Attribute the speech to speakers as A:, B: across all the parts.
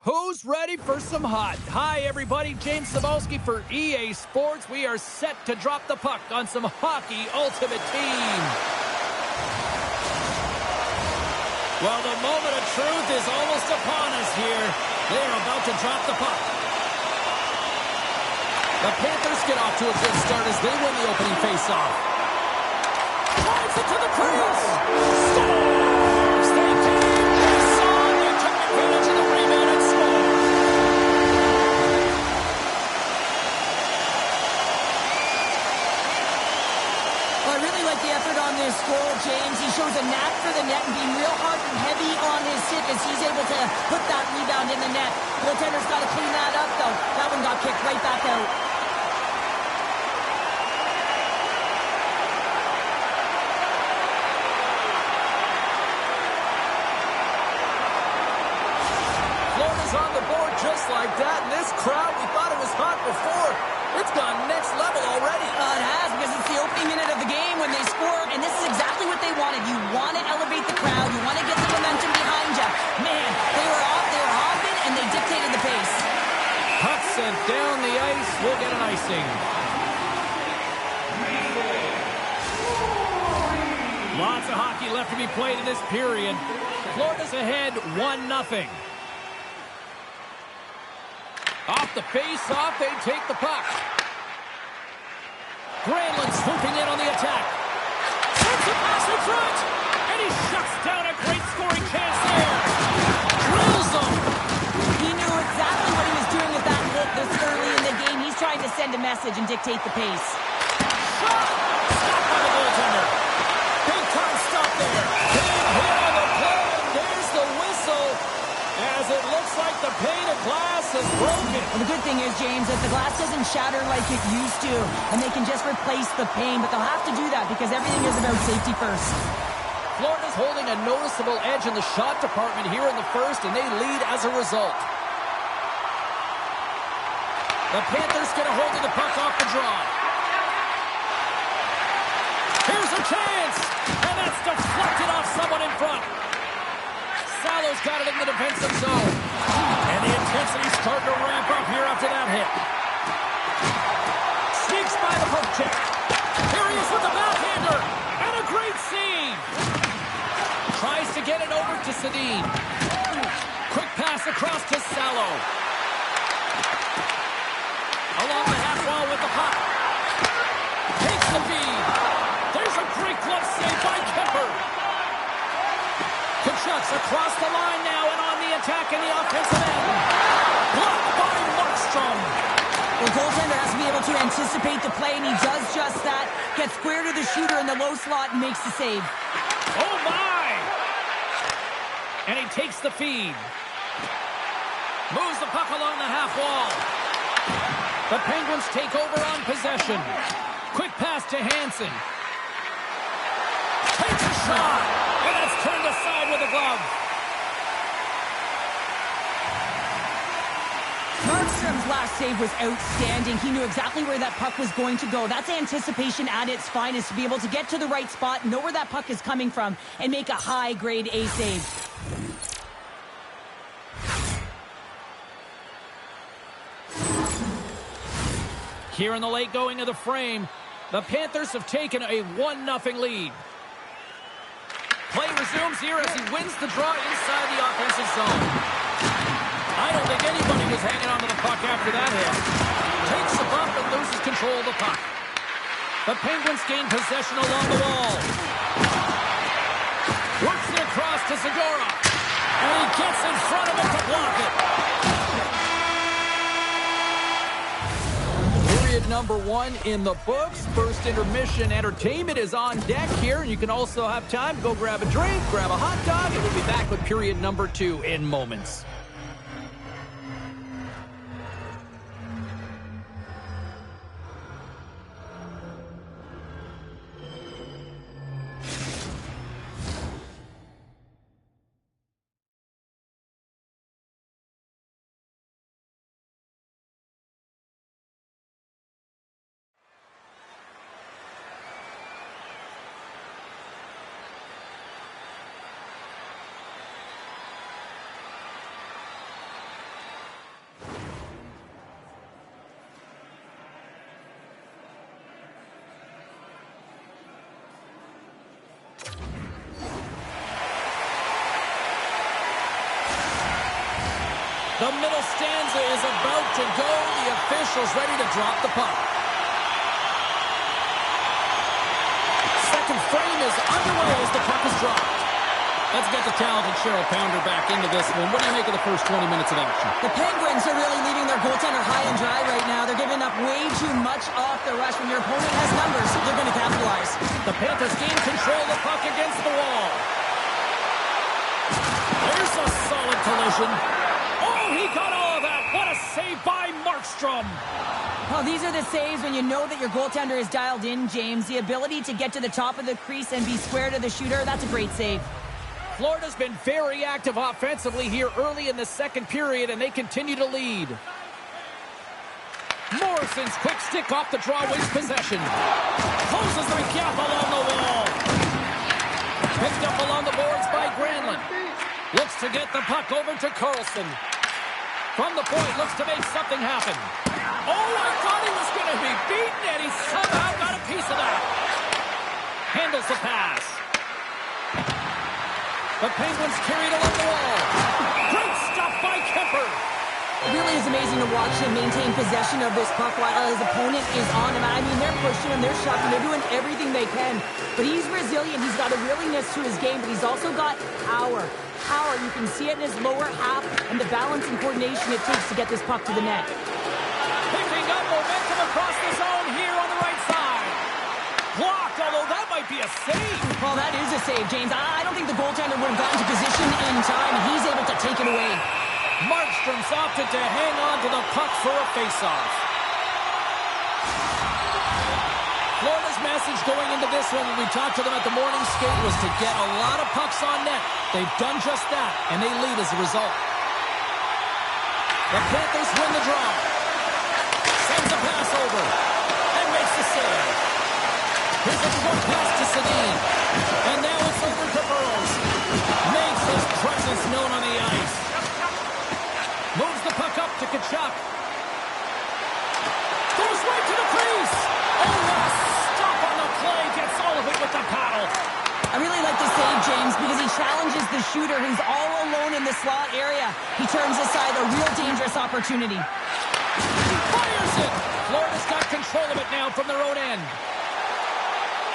A: Who's ready for some hot? Hi, everybody. James Cebulski for EA Sports. We are set to drop the puck on some hockey ultimate team. Well, the moment of truth is almost upon us here. They are about to drop the puck. The Panthers get off to a good start as they win the opening faceoff. Drives it to the crease. Scores! They came, they saw, they took advantage of the rebound and scored.
B: Well, I really like the effort on this goal, James. He shows a knack for the net and being real hard and heavy on his stick as he's able to put that rebound in the net. Goaltender's got to clean that up, though. That one got kicked right back out.
A: On the board just like that, and this crowd, we thought it was hot before. It's gone next level already.
B: It has, because it's the opening minute of the game when they score, and this is exactly what they wanted. You want to elevate the crowd. You want to get the momentum behind you. Man, they were hopping, and they dictated the pace.
A: Puck sent down the ice. We'll get an icing. Lots of hockey left to be played in this period. Florida's ahead 1-0. Off the face-off, they take the puck. Granlund swooping in on the attack. Sends a pass in front, and he shuts down a great scoring chance there. Drills them.
B: He knew exactly what he was doing with that hit this early in the game. He's trying to send a message and dictate the pace.
A: Shot! Stopped by the goaltender. Big time stop there. Big hit on the play, and there's the whistle. As it looks like the pane of glass is broken.
B: Well, the good thing is, James, that the glass doesn't shatter like it used to, and they can just replace the pane, but they'll have to do that because everything is about safety first.
A: Florida's holding a noticeable edge in the shot department here in the first, and they lead as a result. The Panthers get a hold of the puck off the draw. Here's a chance, and that's deflected off someone in front. Salo's got it in the defensive zone. And the intensity's starting to ramp up here after that hit. Sneaks by the poke check. Here he is with the backhander. And a great save. Tries to get it over to Sedin. Quick pass across to Salo. Along the half wall with the puck. Takes the feed. There's a great glove save by Kemper. Kachuk's across the line now and on the attack in the offensive end. Blocked by Markstrom.
B: Well, goaltender has to be able to anticipate the play, and he does just that. Gets square to the shooter in the low slot and makes the save.
A: Oh, my! And he takes the feed. Moves the puck along the half wall. The Penguins take over on possession. Quick pass to Hansen. Takes a shot. And that's turned aside with a glove.
B: Markstrom's last save was outstanding. He knew exactly where that puck was going to go. That's anticipation at its finest, to be able to get to the right spot, know where that puck is coming from, and make a high-grade A save.
A: Here in the late going of the frame, the Panthers have taken a 1-0 lead. Play resumes here as he wins the draw inside the offensive zone. I don't think anybody was hanging on to the puck after that hit. Takes the bump and loses control of the puck. The Penguins gain possession along the wall. Works it across to Segura. And he gets in front of it to block it. Number 1 in the books. First intermission entertainment is on deck here, and you can also have time to go grab a drink, grab a hot dog, and we'll be back with period number 2 in moments. The middle stanza is about to go. The official's ready to drop the puck. Second frame is underway as the puck is dropped. Let's get the talented Cheryl Pounder back into this one. What do you make of the first 20 minutes of action?
B: The Penguins are really leaving their goaltender high and dry right now. They're giving up way too much off the rush. When your opponent has numbers, they're going to capitalize.
A: The Panthers gain control of the puck against the wall. There's a solid collision. Oh, he got all of that. What a save by Markstrom.
B: Well, these are the saves when you know that your goaltender is dialed in, James. The ability to get to the top of the crease and be square to the shooter, that's a great save.
A: Florida's been very active offensively here early in the second period, and they continue to lead. Morrison's quick stick off the draw wins possession. Closes the gap along the wall. Picked up along the boards by Granlund. Looks to get the puck over to Carlson. From the point, looks to make something happen. Oh, I thought he was going to be beaten, and he somehow got a piece of that. Handles the pass. The Penguins carried along the wall. Great stuff by Kemper.
B: It really is amazing to watch him maintain possession of this puck while his opponent is on him. I mean, they're pushing him, they're shoving, they're doing everything they can. But he's resilient. He's got a willingness to his game, but he's also got power. Power, you can see it in his lower half and the balance and coordination it takes to get this puck to the net.
A: Picking up momentum across the zone here on the right side. Blocked, although that might be a save.
B: Well, that is a save, James. I don't think the goaltender would have gotten to position in time. He's able to take it away.
A: Markstrom's opted to hang on to the puck for a faceoff. Florida's message going into this one when we talked to them at the morning skate was to get a lot of pucks on net. They've done just that, and they lead as a result. The Panthers win the draw. Sends a pass over and makes the save. Here's a short pass to Sedin. And now it's over to Burrows. Makes his presence known on the ice. Moves the puck up to Kachuk. Goes right to the crease. Oh, what a stop on the play. Gets all of it with the paddle.
B: I really like the save, James, because he challenges the shooter who's all alone in the slot area. He turns aside a real dangerous opportunity.
A: He fires it. Florida's got control of it now from their own end.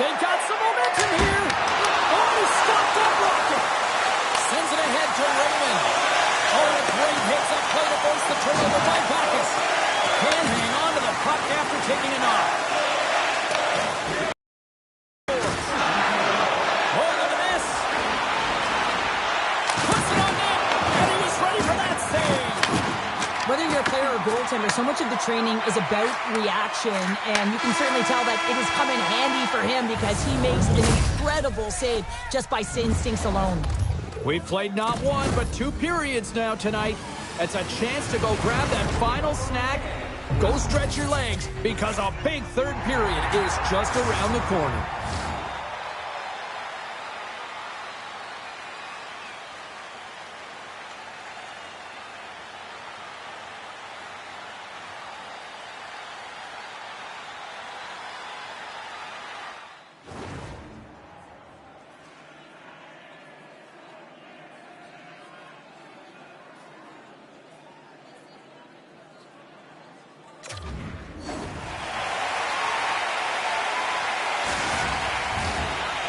A: They've got some momentum here. Oh, he stopped that rocket. Sends it ahead to Raymond. Oh, a great hits up play to force the turnover by Backus. Can hang on to the puck after taking a knock. More than a miss. Puts it on net, and he was ready for that save.
B: Whether you're a player or goaltender, so much of the training is about reaction, and you can certainly tell that it has come in handy for him because he makes an incredible save just by instincts alone.
A: We've played not one, but 2 periods now tonight. It's a chance to go grab that final snack. Go stretch your legs because a big third period is just around the corner.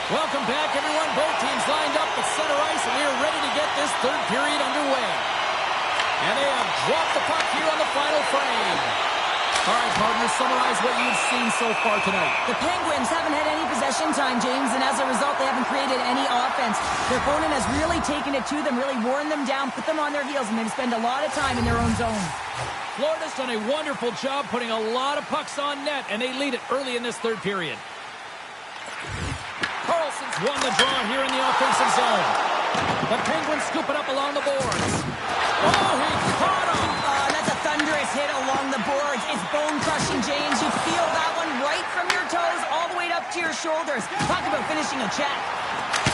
A: Welcome back, everyone. Both teams lined up at center ice, and we are ready to get this third period underway. And they have dropped the puck here on the final frame. All right, partners, summarize what you've seen so far tonight.
B: The Penguins haven't had any possession time, James, and as a result, they haven't created any offense. Their opponent has really taken it to them, really worn them down, put them on their heels, and they've spent a lot of time in their own zone.
A: Florida's done a wonderful job putting a lot of pucks on net, and they lead it early in this third period. Carlson's won the draw here in the offensive zone. The Penguins scoop it up along the boards. Oh, he caught him!
B: That's a thunderous hit along the boards. It's bone-crushing, James. You feel that one right from your toes all the way up to your shoulders. Talk about finishing a check.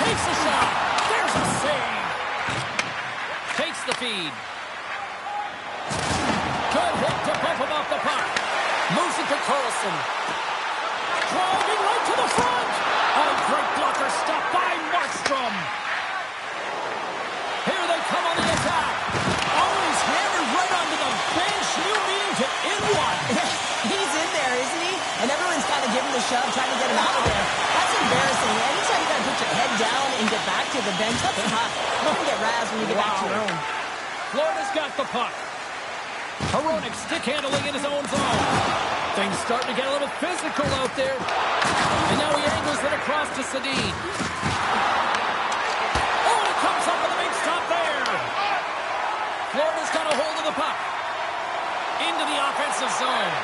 A: Takes a shot. There's a save. Takes the feed. Good hit to bump him off the puck. Moves it to Carlson. Driving right to the front. Oh, great blocker stop by Markstrom. Here they come on the attack.
B: Oh, he's hammered the bench. That's tough. You can get razzed when you get back to your own.
A: Florida's got the puck. Hronek stick handling in his own zone. Things starting to get a little physical out there. And now he angles it across to Sedin. Oh, and it comes up with a big stop there. Florida's got a hold of the puck. Into the offensive zone.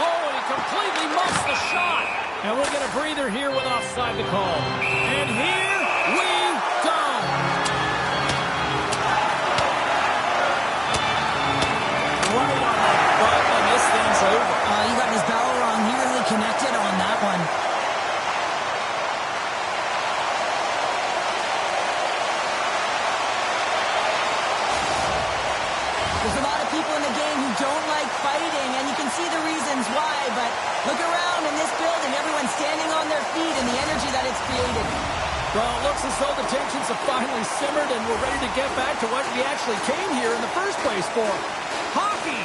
A: Oh, and he completely muffs the shot. And we'll get a breather here with offside the call. And here we go.
B: Right on the button, and this thing's over. You got his bell wrong. He really connected on that one. There's a lot of people in the game who don't like fighting, and you can see the reasons why, but look around in this building. Everyone's standing on their feet and the energy that it's created.
A: Well, it looks as though the tensions have finally simmered and we're ready to get back to what we actually came here in the first place for. Hockey!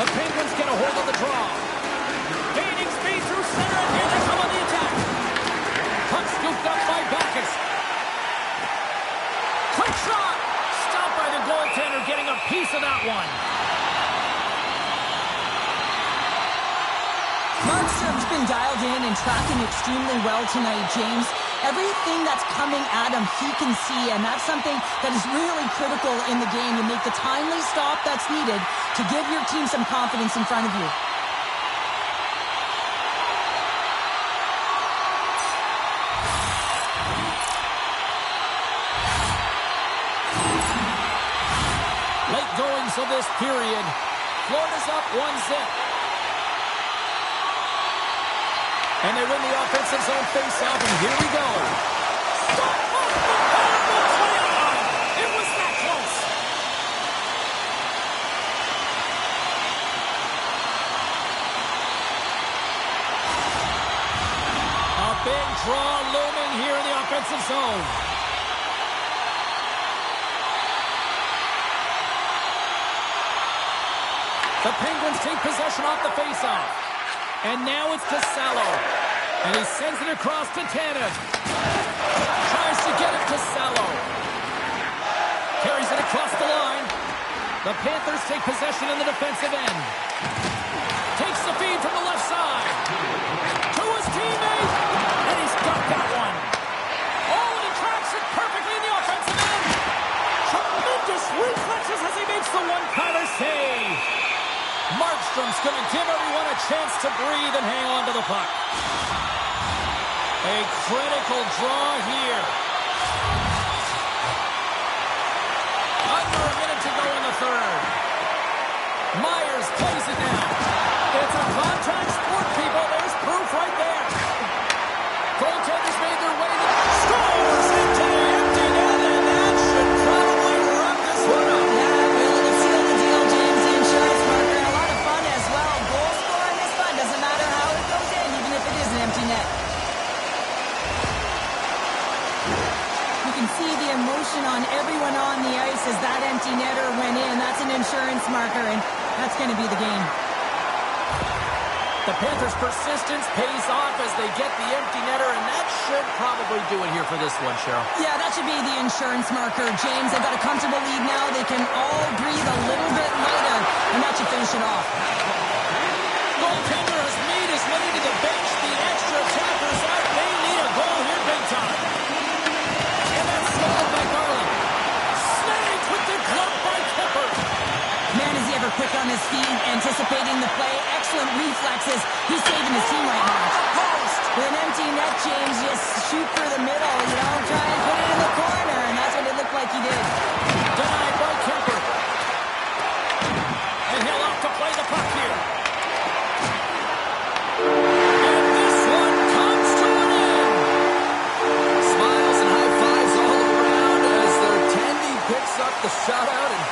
A: The Penguins get a hold of the draw. Gaining speed through center, and here they come on the attack. Puck scooped up by Backus. Quick shot! Stopped by the goaltender, getting a piece of that one.
B: Markstrom's been dialed in and tracking extremely well tonight, James. Everything that's coming at him, he can see, and that's something that is really critical in the game to make the timely stop that's needed to give your team some confidence in front of you.
A: Late goings of this period. Florida's up 1-0. And they win the offensive zone face-off, and here we go. Stop! It was that close. A big draw looming here in the offensive zone. The Penguins take possession off the face-off. And now it's to Salo. And he sends it across to Tanev. Tries to get it to Salo. Carries it across the line. The Panthers take possession in the defensive end. Takes the feed from the left side. To his teammate. And he's got that one. Oh, and he tracks it perfectly in the offensive end. Tremendous reflexes as he makes the one-timer save. Markstrom's going to give everyone a chance to breathe and hang on to the puck. A critical draw here. Under a minute to go in the third. Myers plays it down. It's a contact sport, people. There's proof right there. Goaltenders made their way to scores into the empty net, and that should probably wrap this one up.
B: Yeah, really, it's sealed the deal, James. The insurance marker. Doesn't matter how it goes in, even if it is an empty net. You can see the emotion on everyone on the ice as that empty netter went in. That's an insurance marker, and that's going to be the game.
A: The Panthers' persistence pays off as they get the empty netter, and that should probably do it here for this one, Cheryl.
B: Yeah, that should be the insurance marker, James. They've got a comfortable lead now. They can all breathe a little bit lighter, and that should finish it off.
A: Goaltender has made his way to the bench. The extra attackers out. They need a goal here big time. And that's stolen by Garland. Snagged with the glove by Kemper.
B: Man, is he ever quick on his feet, anticipating the play. Excellent reflexes. He's saving his team right now.
A: Post.
B: With an empty net, James, just shoot for the middle. You know, try and put it in the corner, and that's what it looked like he did.
A: Denied by Kemper. And he'll have to play the puck here. And this one comes to an end. Smiles and high fives all around as their Tandy picks up the shutout, and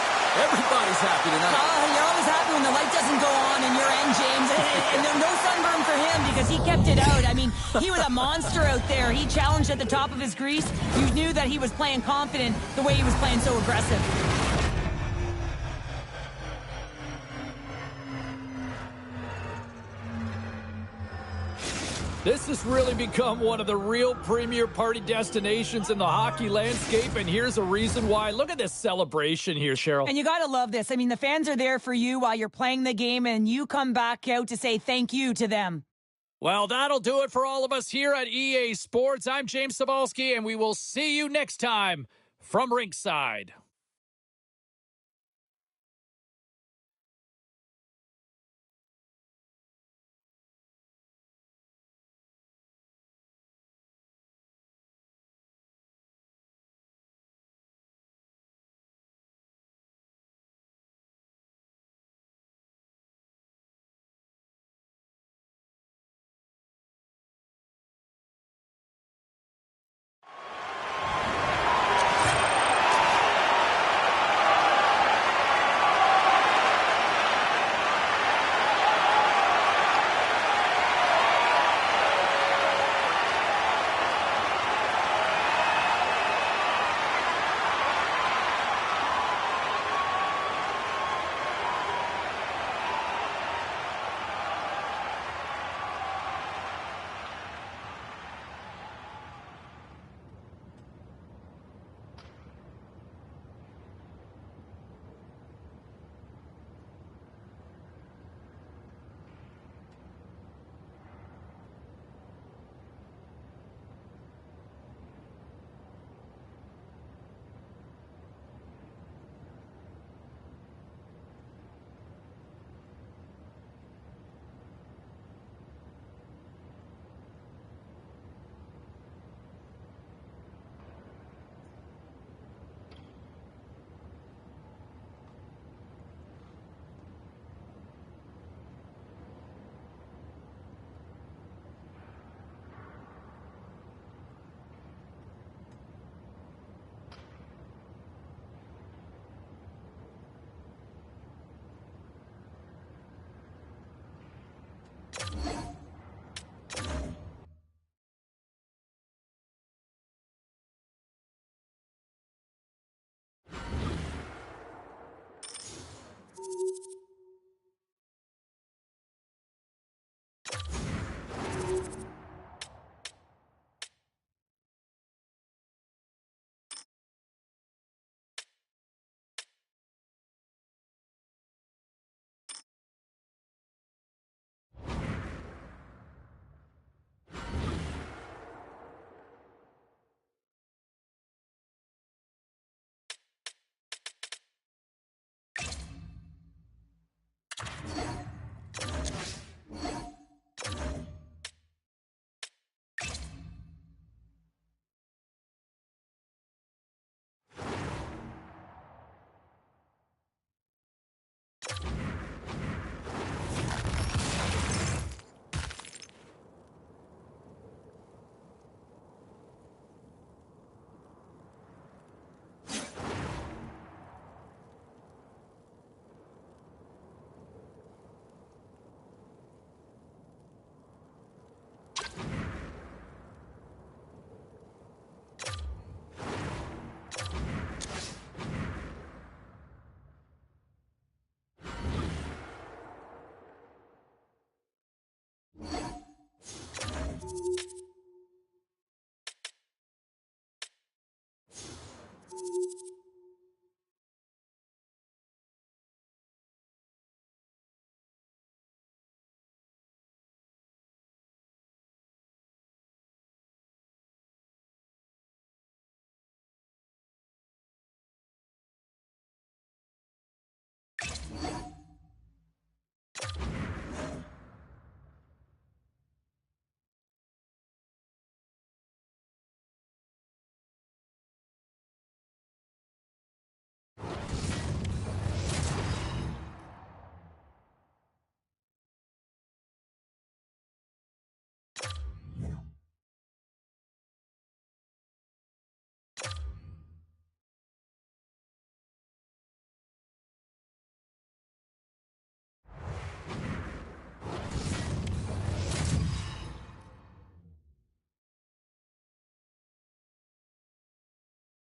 A: everybody's happy tonight.
B: You're always happy when the light doesn't go on in your end, James. And no sunburn for him because he kept it out. I mean, he was a monster out there. He challenged at the top of his crease. You knew that he was playing confident the way he was playing so aggressive.
A: This has really become one of the real premier party destinations in the hockey landscape, and here's a reason why. Look at this celebration here, Cheryl.
B: And you got to love this. I mean, the fans are there for you while you're playing the game, and you come back out to say thank you to them.
A: Well, that'll do it for all of us here at EA Sports. I'm James Cebulski, and we will see you next time from Rinkside.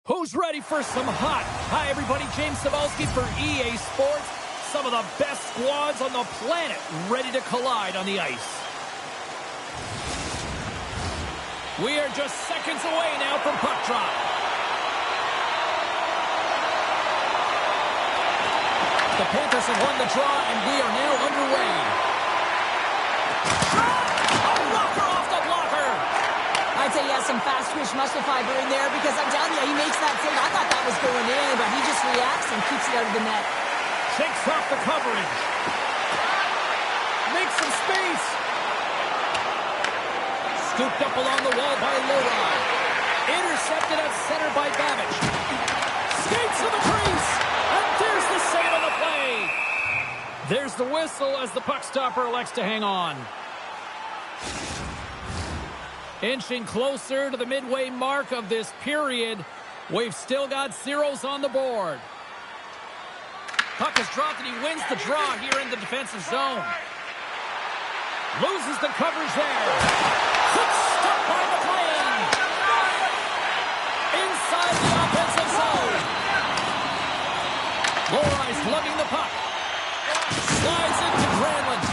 A: Who's ready for some hot? Hi, everybody. James Cebulski for EA Sports. Some of the best squads on the planet ready to collide on the ice. We are just seconds away now from puck drop. The Panthers have won the draw, and we are now underway. A blocker off the blocker.
B: I'd say, yes, some fast twitch muscle fiber in there because I'm telling you, he makes that save. I thought that was going in, but he just reacts and keeps it out of the net.
A: Shakes off the coverage. Makes some space. Scooped up along the wall by Lodi. Intercepted at center by Babbage. Skates to the crease. And there's the save on the play. There's the whistle as the puck stopper elects to hang on. Inching closer to the midway mark of this period. We've still got zeros on the board. Puck is dropped and he wins the draw here in the defensive zone. Loses the coverage there. Quick stop by McLean. Inside the offensive zone. Lori's lugging the puck. Slides into Granlund.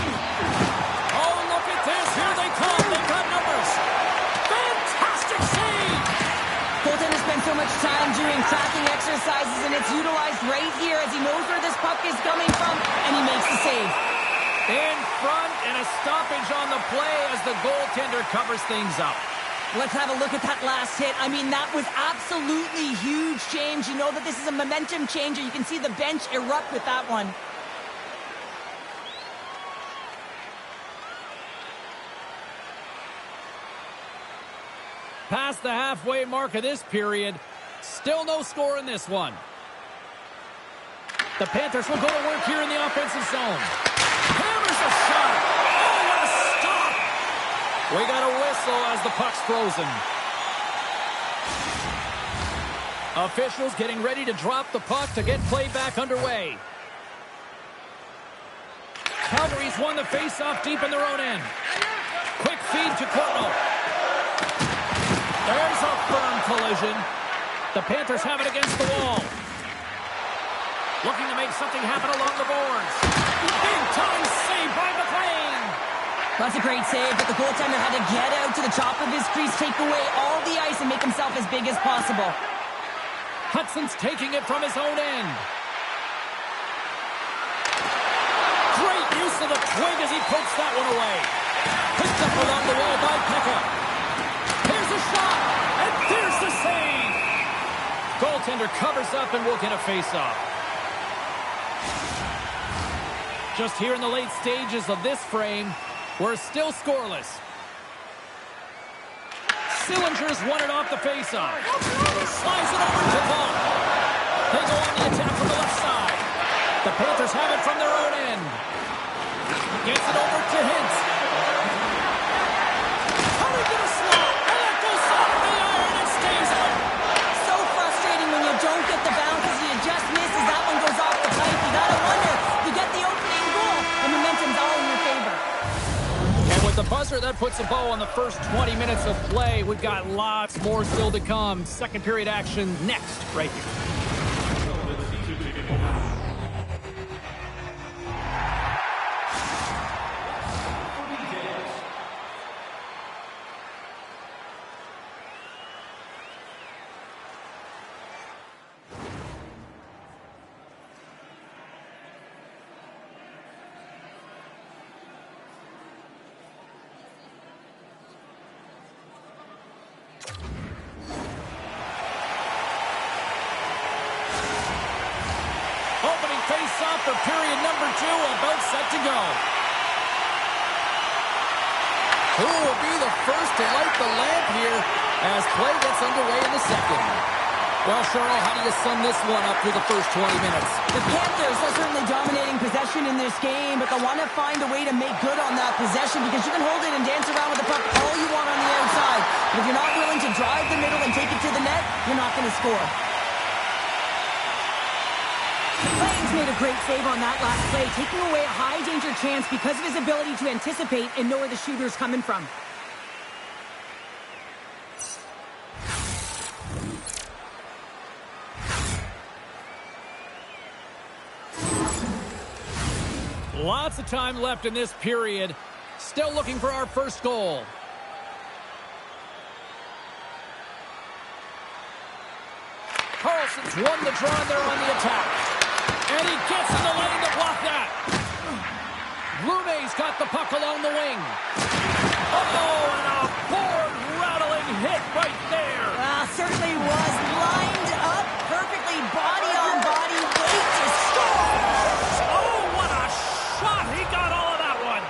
A: Oh, look at this. Here they come. They've got numbers. Fantastic save.
B: Goaltender spends so much time doing tracking exercises, and it's utilized right here as he knows where this puck is coming from, and he makes the save.
A: In front, and a stoppage on the play as the goaltender covers things up.
B: Let's have a look at that last hit. I mean, that was absolutely huge, James. You know that this is a momentum changer. You can see the bench erupt with that one.
A: Past the halfway mark of this period. Still no score in this one. The Panthers will go to work here in the offensive zone. Hammers a shot. Oh, what a stop. We got a whistle as the puck's frozen. Officials getting ready to drop the puck to get play back underway. Calgary's won the face-off deep in their own end. Quick feed to Corno. There's a firm collision. The Panthers have it against the wall. Looking to make something happen along the boards. Big-time save by McLean.
B: That's a great save, but the goaltender had to get out to the top of his crease, take away all the ice, and make himself as big as possible.
A: Hudson's taking it from his own end. Great use of the twig as he pokes that one away. Picked up along the wall by Pekka. Here's a shot, and there's the save. Goaltender covers up and will get a face-off. Just here in the late stages of this frame, we're still scoreless. Sillinger's won it off the face-off. Slides it over to Vaughn. They go on the attack from the left side. The Panthers have it from their own end. Gets it over to Hintz. Coming to the slot, and that goes off the iron and stays out.
B: So frustrating when you don't get the bounce as you just misses. That one goes off the pipe. You gotta wonder, you get the opening goal, and momentum's all in your favor.
A: And with the buzzer, that puts a bow on the first 20 minutes of play. We've got lots more still to come. Second period action next, right here. Face-off for period number 2, about set to go. Who will be the first to light the lamp here as play gets underway in the second? Well, Cheryl, how do you sum this one up through the first 20 minutes?
B: The Panthers are certainly dominating possession in this game, but they'll want to find a way to make good on that possession because you can hold it and dance around with the puck all you want on the outside. But if you're not willing to drive the middle and take it to the net, you're not going to score. Plains made a great save on that last play, taking away a high-danger chance because of his ability to anticipate and know where the shooter's coming from.
A: Lots of time left in this period. Still looking for our first goal. Boston's won the draw and they're on the attack. And he gets in the lane to block that. Lune's got the puck along the wing. Oh, and a board-rattling hit right there.
B: Certainly was lined up perfectly, body on body, wait to score.
A: Oh, what a shot. He got all of that one.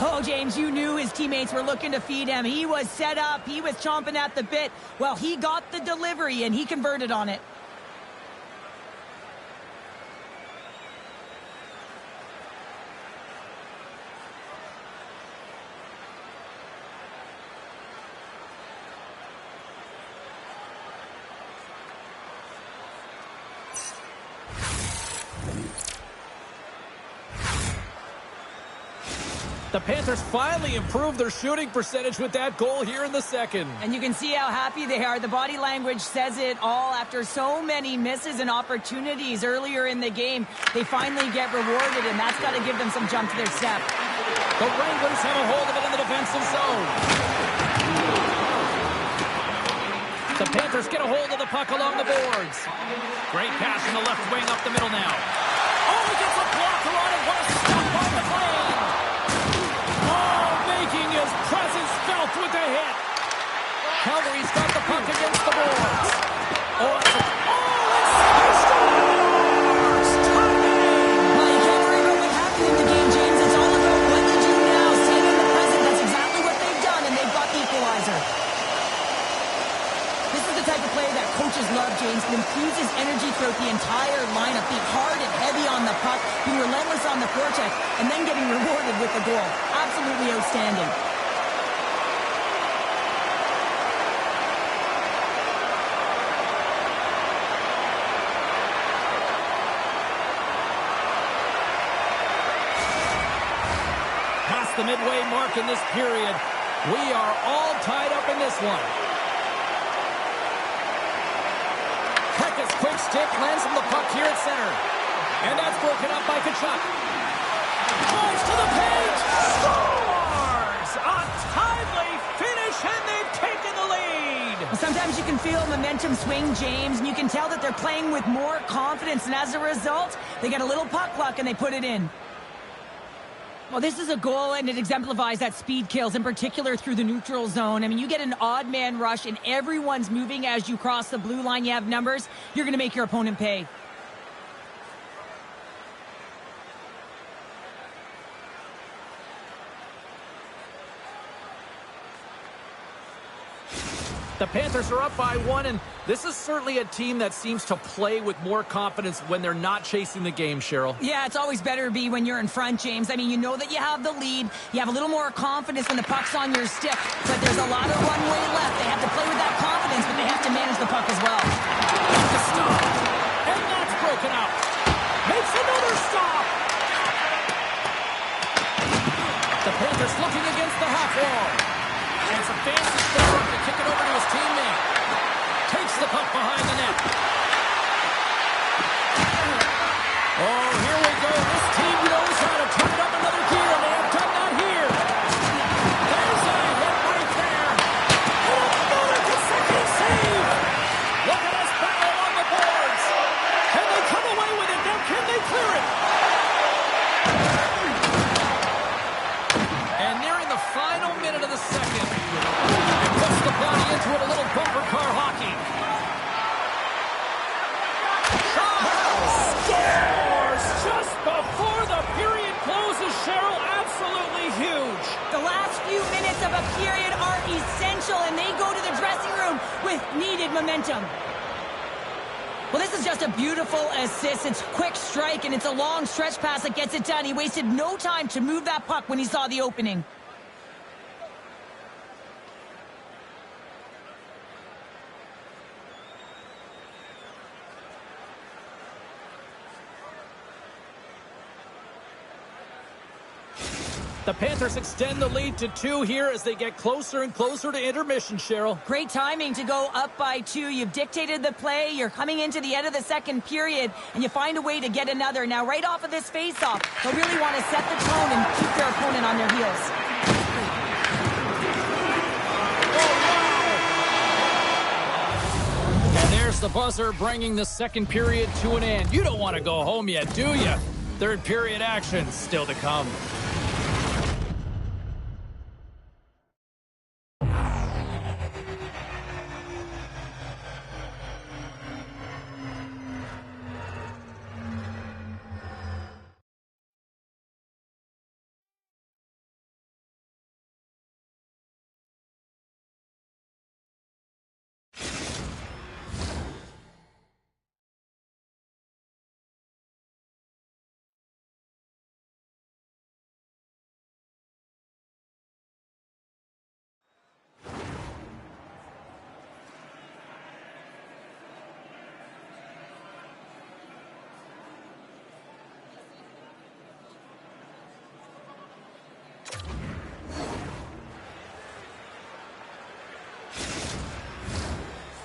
B: Oh, James, you knew his teammates were looking to feed him. He was set up. He was chomping at the bit. Well, he got the delivery, and he converted on it.
A: The Panthers finally improved their shooting percentage with that goal here in the second.
B: And you can see how happy they are. The body language says it all. After so many misses and opportunities earlier in the game, they finally get rewarded, and that's got to give them some jump to their step.
A: The Wranglers have a hold of it in the defensive zone. The Panthers get a hold of the puck along the boards. Great pass from the left wing up the middle now. Oh, he gets a blocker on it. What a stop by the plane. Making his presence felt with a hit. Calgary's got the puck against the boards. Oh, it's scores!
B: Well, you can't worry about what happened in the game, James. It's all about what they do now. Staying in the present. That's exactly what they've done, and they've got the equalizer. This is the type of play that coaches love, James. It infuses energy throughout the entire lineup. Be hard and heavy on the puck, be relentless on the forecheck, and then getting rewarded with the goal. Absolutely outstanding.
A: Past the midway mark in this period, we are all tied up in this one. Hecka's quick stick lands from the puck here at center. And that's broken up by Kachuk. Drives to the page. Scores! A timely finish, and they've taken the lead.
B: Well, sometimes you can feel momentum swing, James, and you can tell that they're playing with more confidence, and as a result, they get a little puck luck and they put it in. Well, this is a goal, and it exemplifies that speed kills, in particular through the neutral zone. I mean, you get an odd man rush, and everyone's moving as you cross the blue line. You have numbers. You're going to make your opponent pay.
A: The Panthers are up by 1, and this is certainly a team that seems to play with more confidence when they're not chasing the game, Cheryl.
B: Yeah, it's always better to be when you're in front, James. I mean, you know that you have the lead. You have a little more confidence when the puck's on your stick, but there's a lot of runway left. They have to play with that confidence, but they have to manage the puck as well.
A: The stop, and that's broken out. Makes another stop. The Panthers looking against the half wall. And it's a fancy throw to kick it over to his teammate. Takes the puck behind the net. Oh, here we go. This team knows how to turn it up another gear, and they have done that here. There's a hit right there. And another consecutive save. Look at this battle on the boards. Can they come away with it? Now can they clear it? And nearing the final minute of the second. And puts the body into it, a little bumper car hockey. Scores just before the period closes, Cheryl. Absolutely huge.
B: The last few minutes of a period are essential, and they go to the dressing room with needed momentum. Well, this is just a beautiful assist. It's quick strike, and it's a long stretch pass that gets it done. He wasted no time to move that puck when he saw the opening.
A: The Panthers extend the lead to 2 here as they get closer and closer to intermission, Cheryl.
B: Great timing to go up by 2. You've dictated the play. You're coming into the end of the second period, and you find a way to get another. Now, right off of this faceoff, they'll really want to set the tone and keep their opponent on their heels.
A: There's the buzzer bringing the second period to an end. You don't want to go home yet, do you? Third period action still to come.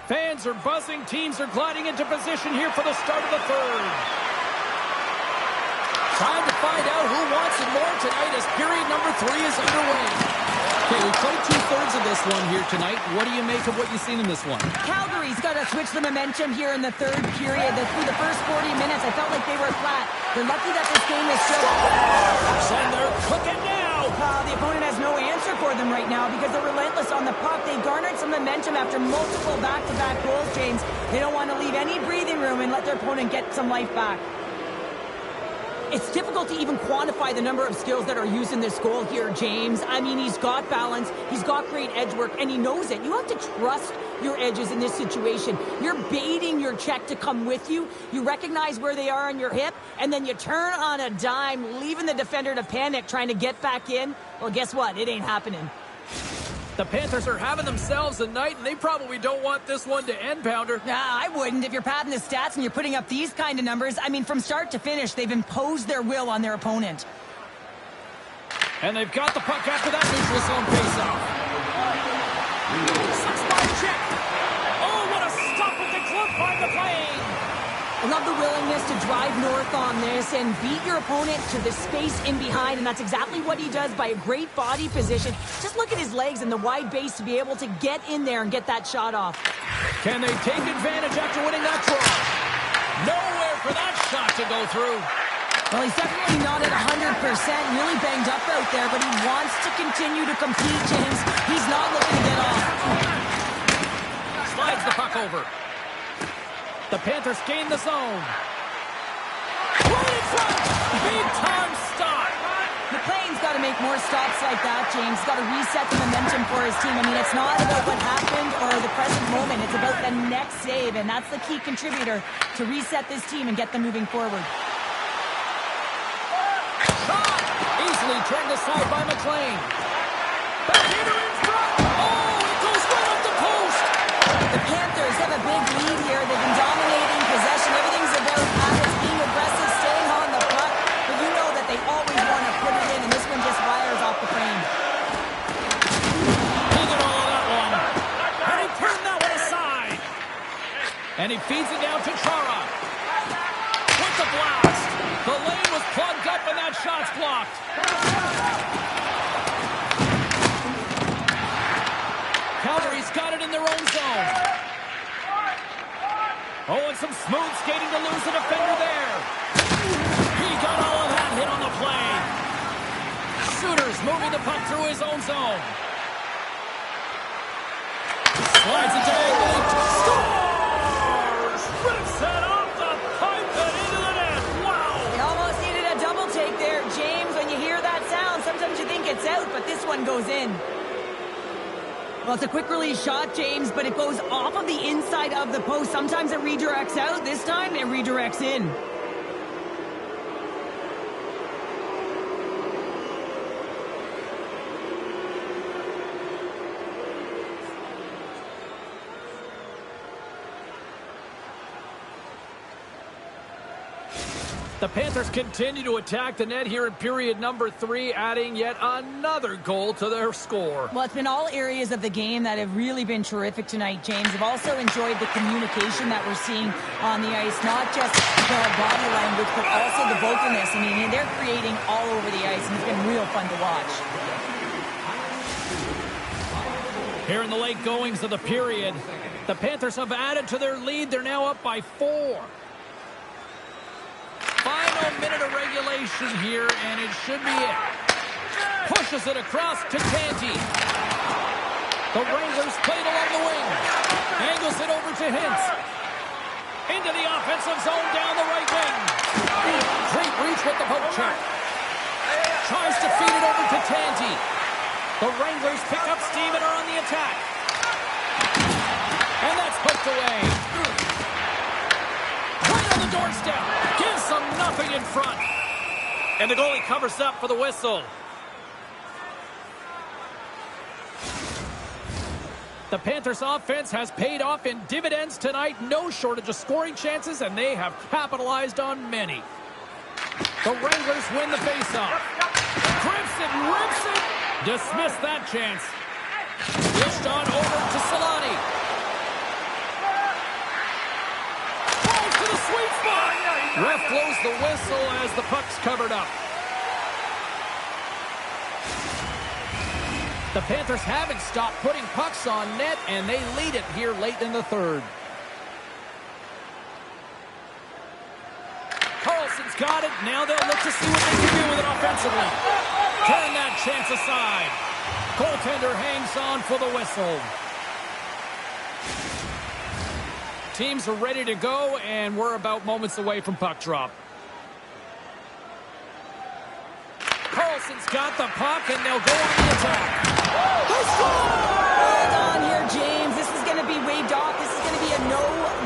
A: Fans are buzzing. Teams are gliding into position here for the start of the third. Time to find out who wants it more tonight as period number 3 is underway. Okay, we played 2/3 of this one here tonight. What do you make of what you've seen in this one?
B: Calgary's got to switch the momentum here in the third period. Through the first 40 minutes, I felt like they were flat. They're lucky that this game is still...
A: And they're cooking now!
B: The opponent has no answer for them right now because they're relentless on the puck. They garnered some momentum after multiple back-to-back goals, James. They don't want to leave any breathing room and let their opponent get some life back. It's difficult to even quantify the number of skills that are used in this goal here, James. I mean, he's got balance, he's got great edge work, and he knows it. You have to trust your edges in this situation. You're baiting your check to come with you. You recognize where they are on your hip, and then you turn on a dime, leaving the defender to panic, trying to get back in. Well, guess what? It ain't happening.
A: The Panthers are having themselves a night, and they probably don't want this one to end, Pounder.
B: Nah, I wouldn't. If you're padding the stats and you're putting up these kind of numbers, I mean, from start to finish, they've imposed their will on their opponent.
A: And they've got the puck after that neutral zone faceoff. 6-5 check. Oh, what a stop with the glove by the plane.
B: I love the willingness to drive north on this and beat your opponent to the space in behind, and that's exactly what he does by a great body position. Just look at his legs and the wide base to be able to get in there and get that shot off.
A: Can they take advantage after winning that draw? Nowhere for that shot to go through.
B: Well, he's definitely not at 100%, really banged up out there, but he wants to continue to compete, James. He's not looking to get off.
A: Slides the puck over. The Panthers gain the zone. Right in front! Big time stop!
B: McLean's got to make more stops like that, James. He's got to reset the momentum for his team. I mean, it's not about what happened or the present moment. It's about the next save, and that's the key contributor to reset this team and get them moving forward.
A: Shot! Easily turned aside by McLean. Backhander in front! Oh, it goes right up the post!
B: The Panthers have a big lead here. They've been dominating possession. Everything's about habits, being aggressive, staying on the puck. But you know that they always want to put it in, and this one just wires off the frame.
A: He did all of that one. And he turned that one aside. And he feeds it down to Chara. With the blast. The lane was plugged up, and that shot's blocked. Calgary's got it in their own zone. Oh, and some smooth skating to lose the defender there. He got all of that hit on the play. Shooters moving the puck through his own zone. Slides it diagonally. Scores! Rips it off the pipe and into the net. Wow!
B: They almost needed a double take there, James. When you hear that sound, sometimes you think it's out, but this one goes in. Well, it's a quick release shot, James, but it goes off of the inside of the post. Sometimes it redirects out. This time, it redirects in.
A: The Panthers continue to attack the net here in period number 3, adding yet another goal to their score.
B: Well, it's been all areas of the game that have really been terrific tonight, James. I've also enjoyed the communication that we're seeing on the ice, not just the body language, but also the vocalness. I mean, they're creating all over the ice, and it's been real fun to watch.
A: Here in the late goings of the period, the Panthers have added to their lead. They're now up by 4. Final minute of regulation here, and it should be it. Pushes it across to Canty. The Wranglers play it along the wing. Angles it over to Hintz. Into the offensive zone down the right wing. Great reach with the poke check. Tries to feed it over to Tanti. The Wranglers pick up steam and are on the attack. And that's hooked away. Right on the doorstep. Gives them nothing in front. And the goalie covers up for the whistle. The Panthers offense has paid off in dividends tonight. No shortage of scoring chances, and they have capitalized on many. The Wranglers win the faceoff. Grips it, rips it. Dismiss that chance. Dished on over to Solani. Falls to the sweet spot. Ref blows the whistle as the puck's covered up. The Panthers haven't stopped putting pucks on net, and they lead it here late in the third. Carlson's got it. Now they'll look to see what they can do with it offensively. Turn that chance aside. Goaltender hangs on for the whistle. Teams are ready to go, and we're about moments away from puck drop. Carlson's got the puck, and they'll go on the attack.
B: Hold on here, James. This is going to be waved off. This is going to be a no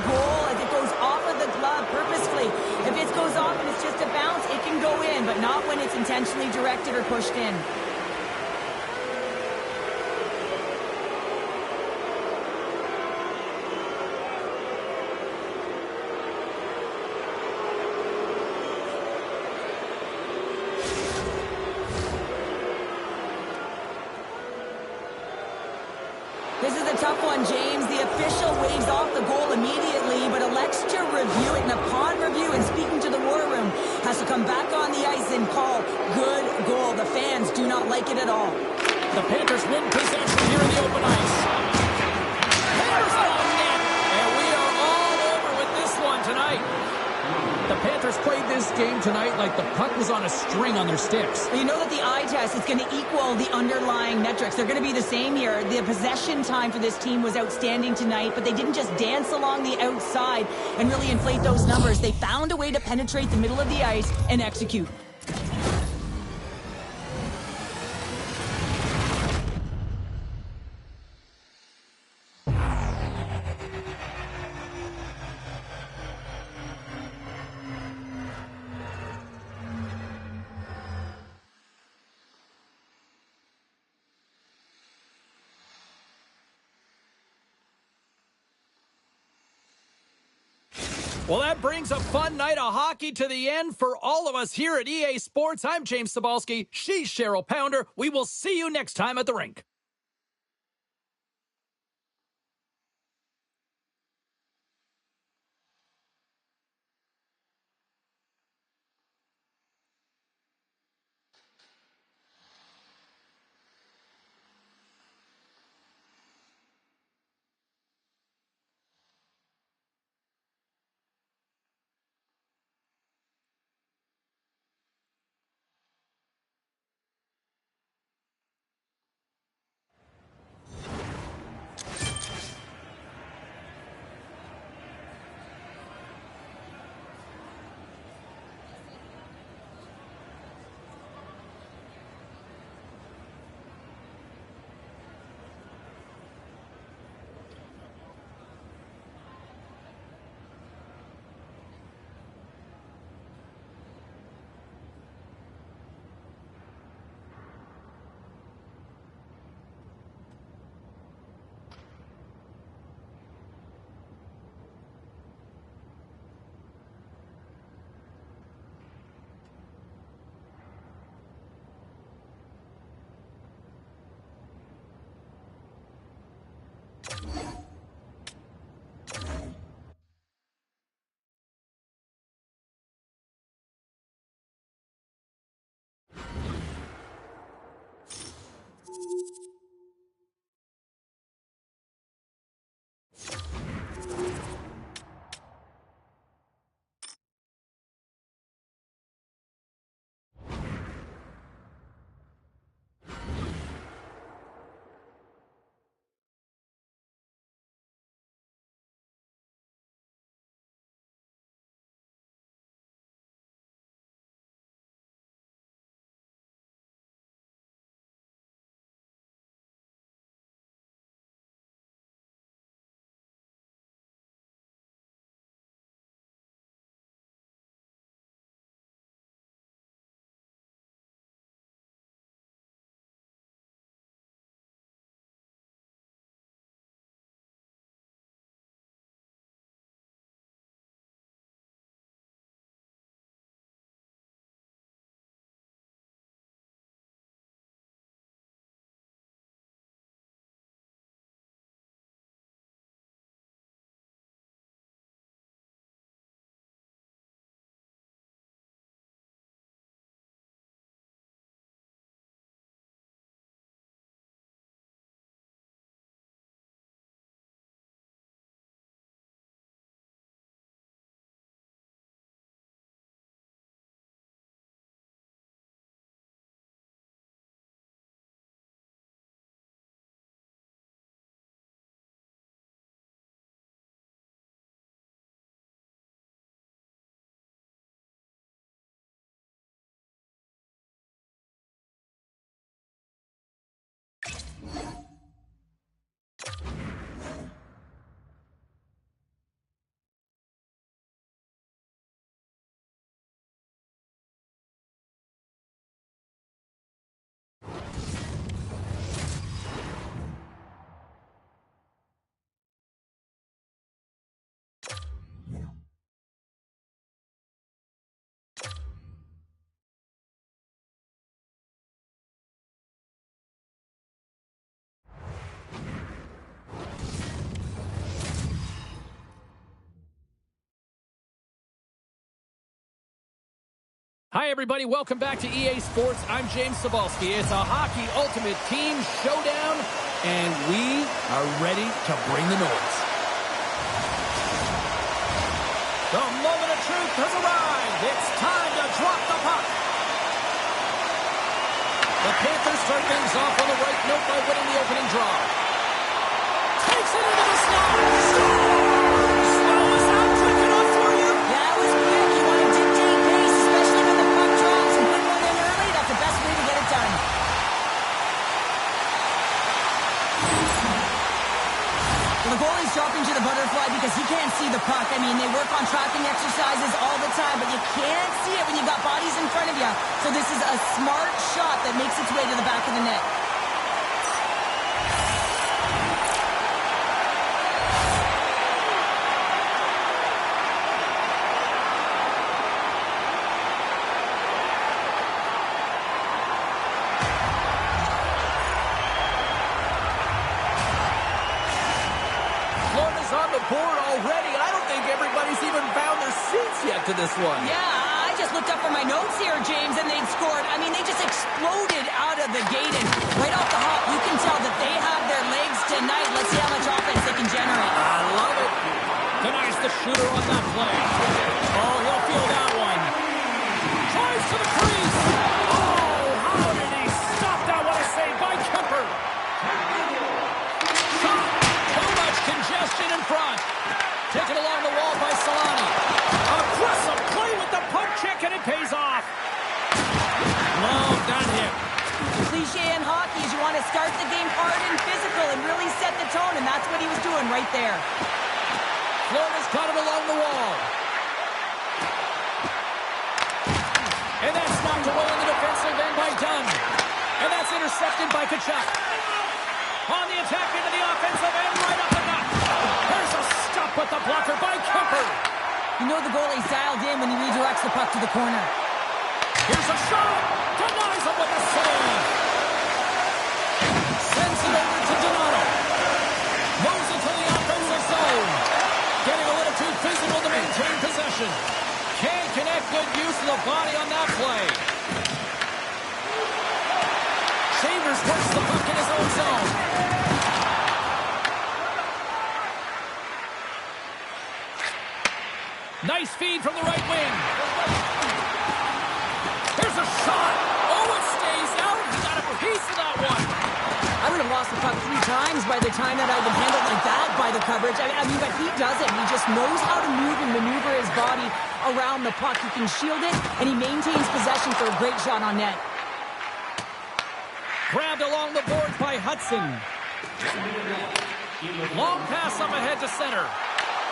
B: goal as it goes off of the glove purposefully. If it goes off and it's just a bounce, it can go in, but not when it's intentionally directed or pushed in. This is a tough one, James. The official waves off the goal immediately, but elects to review it, and upon review and speaking to the war room, has to come back on the ice and call good goal. The fans do not like it at all.
A: The Panthers win possession here in the open ice. Hammers it on net, and we are all over with this one tonight. The Panthers played this game tonight like the puck was on a string on their sticks.
B: You know that the eye test is going to equal the underlying metrics. They're going to be the same here. The possession time for this team was outstanding tonight, but they didn't just dance along the outside and really inflate those numbers. They found a way to penetrate the middle of the ice and execute.
A: Well, that brings a fun night of hockey to the end for all of us here at EA Sports. I'm James Cybulski. She's Cheryl Pounder. We will see you next time at the rink. Hi, everybody. Welcome back to EA Sports. I'm James Cebulski. It's a hockey ultimate team showdown, and we are ready to bring the noise. The moment of truth has arrived. It's time to drop the puck. The Panthers start things off on the right note by winning the opening draw. Takes it into the slot. Scores! Well, was that quick enough for you?
B: That was quick. You want to dictate pace, especially when the puck drops, and put one in early. That's the best way to get it done. Well, the goalie's dropping to the butterfly because he can't see the puck. I mean, they work on tracking exercises all the time, but you can't see it when you got bodies in front of you. So this is a smart shot that makes its way to the back of the net.
A: On the board already. I don't think everybody's even found their seats yet to this one.
B: Yeah, I just looked up for my notes here, James, and they'd scored. I mean, they just exploded out of the gate, and right off the hop, you can tell that they have their legs tonight. Let's see how much offense they can generate.
A: I love it. Denies the shooter on that play. Oh, he'll feel that one. Tries to the crease. Oh, how did he stop that? What a save by Kemper. Congestion in front. Taken along the wall by Solani. Aggressive play with the puck check, and it pays off. Well done him.
B: The cliche in hockey is you want to start the game hard and physical and really set the tone, and that's what he was doing right there.
A: Florida's got it along the wall. And that's knocked away in the defensive end by Dunn. And that's intercepted by Kachuk. On the attack into the offensive end, right up the net. There's a stop with the blocker by Kemper.
B: You know the goalie's dialed in when he redirects the puck to the corner.
A: Here's a shot. Denies him with a save. Sends it over to Donato. Moves into the offensive zone. Getting a little too physical to maintain possession. Can't connect. Good use of the body on that play. Shavers works the puck in his own zone. Nice feed from the right wing. Here's a shot. Oh, it stays out. He got a piece of that one.
B: I would have lost the puck 3 times by the time that I'd been handled like that by the coverage. I mean, but he doesn't. He just knows how to move and maneuver his body around the puck. He can shield it, and he maintains possession for a great shot on net.
A: Grabbed along the boards by Hudson. Long pass up ahead to center.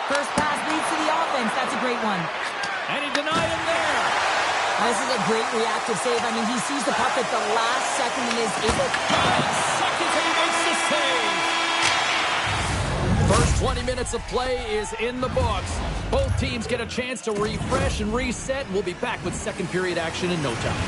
B: First pass leads to the offense. That's a great one.
A: And he denied him there.
B: This is a great reactive save. I mean, he sees the puck at the last second and is able...
A: 5 seconds and he makes the save. First 20 minutes of play is in the books. Both teams get a chance to refresh and reset. We'll be back with second period action in no time.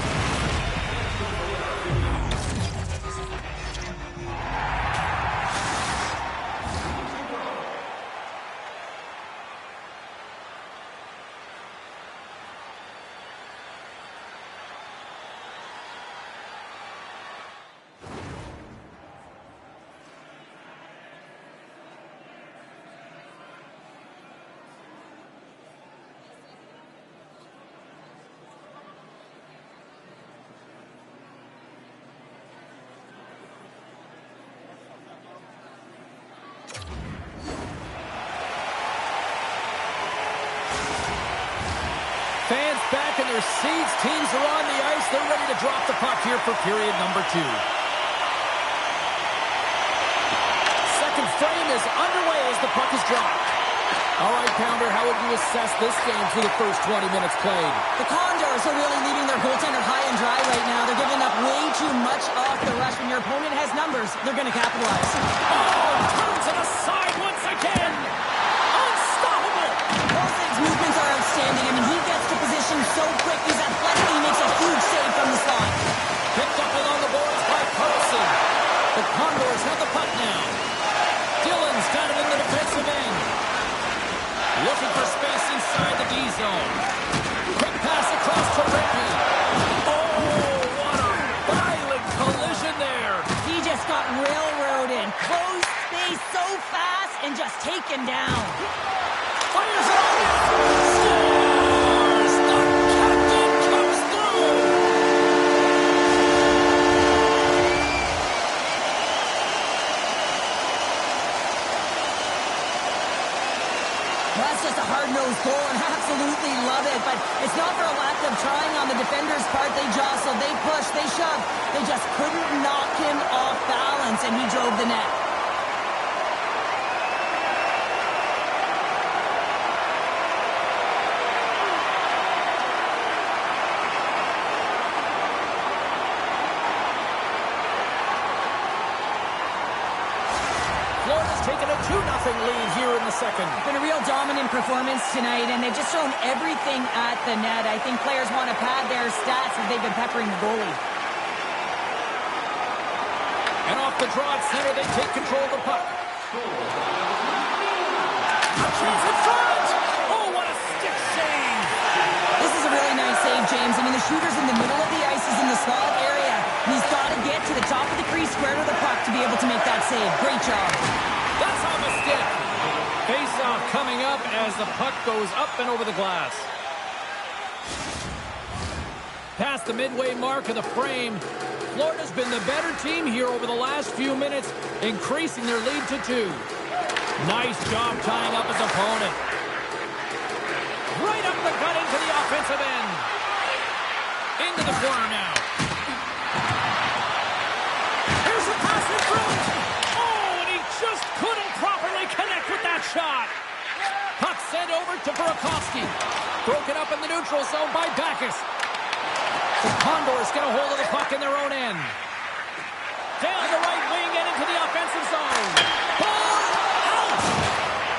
A: Fans back in their seats. Teams are on the ice. They're ready to drop the puck here for period number 2. Second frame is underway as the puck is dropped. All right, Pounder, how would you assess this game through the first 20 minutes played?
B: The Condors are really leaving their goaltender high and dry right now. They're giving up way too much off the rush. When your opponent has numbers, they're going to capitalize.
A: Oh, turns it aside once again. Unstoppable.
B: Paulson's movements are outstanding. I mean, he gets to position so quick. He's athletic. He makes a huge save from the slot.
A: Picked up along the boards by Carlson. The Condors have the puck now. Dillon's got it in the defensive end. Looking for space inside the D zone. Quick pass across to Rippey.
B: Well, that's just a hard-nosed goal, and I absolutely love it. But it's not for a lack of trying on the defender's part. They jostled, they pushed, they shoved. They just couldn't knock him off balance, and he drove the net.
A: Florida's taken a 2-0 lead here in the second.
B: It's been a real dominant performance tonight, and they've just thrown everything at the net. I think players want to pad their stats as they've been peppering the goalie.
A: And off the draw at center, they take control of the puck. A chance in front! Oh, what a stick save!
B: This is a really nice save, James. I mean, the shooter's in the middle of the ice. He's in the slot area. And he's got to get to the top of the crease square to the puck to be able to make that save. Great job.
A: That's on the stick. Face-off coming up as the puck goes up and over the glass. Past the midway mark of the frame, Florida's been the better team here over the last few minutes, increasing their lead to 2. Nice job tying up his opponent. Right up the gut into the offensive end. Into the corner now. Here's the pass in front. Oh, and he just couldn't properly connect with that shot. Puck sent over to Burakovsky. Broken up in the neutral zone by Backus. The Condors get a hold of the puck in their own end. Down the right wing and into the offensive zone. Ball out!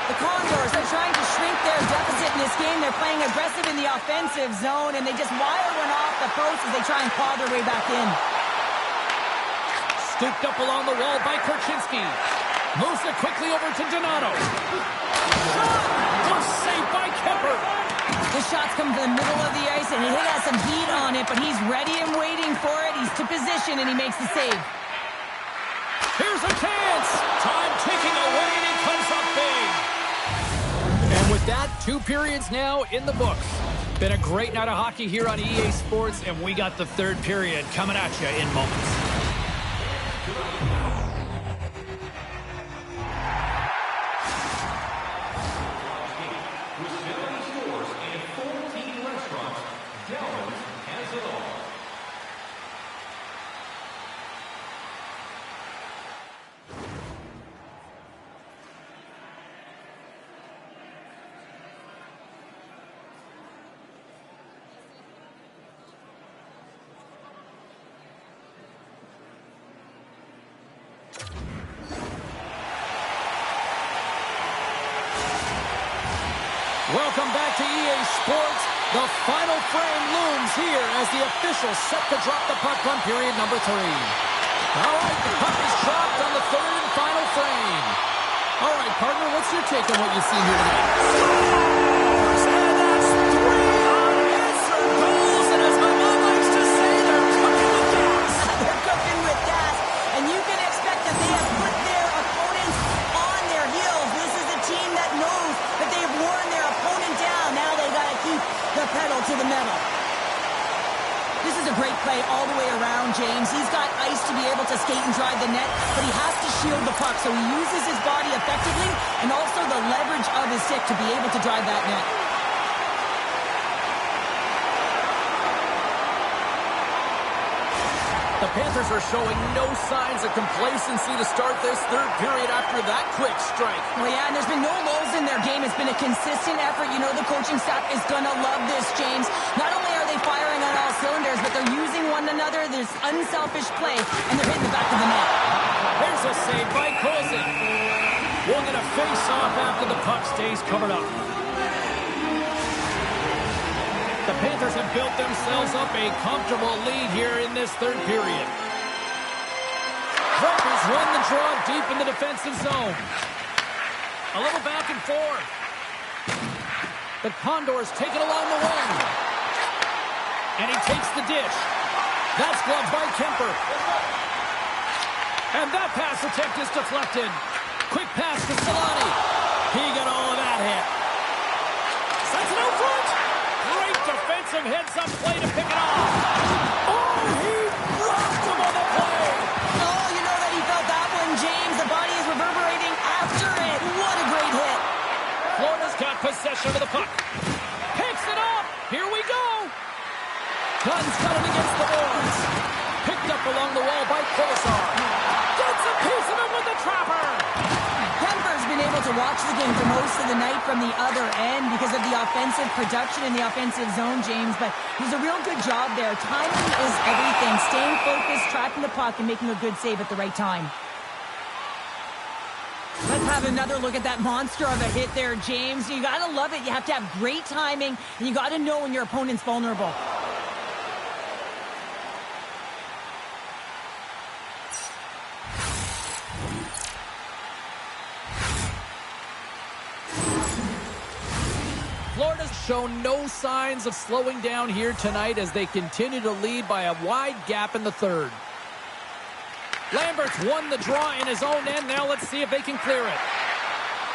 B: The Condors are trying to shrink their deficit in this game. They're playing aggressive in the offensive zone, and they just wire one off the post as they try and claw their way back in.
A: Scooped up along the wall by Korchinski. Moves it quickly over to Donato. Shot! Close save by Kemper.
B: The shots come to the middle of the ice, and he has some heat on it, but he's ready and waiting for it. He's to position, and he makes the save.
A: Here's a chance! Time ticking away, and he comes up big. And with that, 2 periods now in the books. Been a great night of hockey here on EA Sports, and we got the 3rd period coming at you in moments. Welcome back to EA Sports. The final frame looms here as the officials set to drop the puck on period number 3. All right, the puck is dropped on the 3rd and final frame. All right, partner, what's your take on what you've seen here tonight? And that's 3 unanswered goals, and as my mom likes to say, they're cooking with gas.
B: They're cooking with gas, and you can expect that they have put their opponents on their heels. This is a team that knows that they have worn their opponent down. Now they got to keep the pedal to the metal. This is a great play all the way around, James. He's got ice to be able to skate and drive the net, but he has to shield the puck, so he uses his body effectively and also the leverage of his stick to be able to drive that net.
A: The Panthers are showing no signs of complacency to start this 3rd period after that quick strike.
B: Well, yeah, and there's been no lulls in their game. It's been a consistent effort. You know the coaching staff is going to love this, James. Not only are they firing on all cylinders, but they're using one another. There's unselfish play, and they're hitting the back of the net.
A: Here's a save by Kolzin. We'll get a face-off after the puck stays covered up. The Panthers have built themselves up a comfortable lead here in this 3rd period. Vipers run the draw deep in the defensive zone. A little back and forth. The Condors take it along the wing. And he takes the dish. That's gloved by Kemper. And that pass attempt is deflected. Quick pass to Solani. He got all of that hit. Sends it out front. Great defensive heads-up play to pick it off. Oh, he rocked him on the play.
B: Oh, you know that he felt that one, James. The body is reverberating after it. What a great hit.
A: Florida's got possession. possession of the puck. Picks it up. Here we go. Guns got it against the boards. Picked up along the wall by Kolasar. Gets a piece of it with the trapper.
B: Denver's been able to watch the game for most of the night from the other end because of the offensive production in the offensive zone, James, but he's a real good job there. Timing is everything. Staying focused, tracking the puck, and making a good save at the right time. Let's have another look at that monster of a hit there, James. You gotta love it. You have to have great timing, and you gotta know when your opponent's vulnerable.
A: Florida's shown no signs of slowing down here tonight as they continue to lead by a wide gap in the third. Lambert's won the draw in his own end. Now let's see if they can clear it.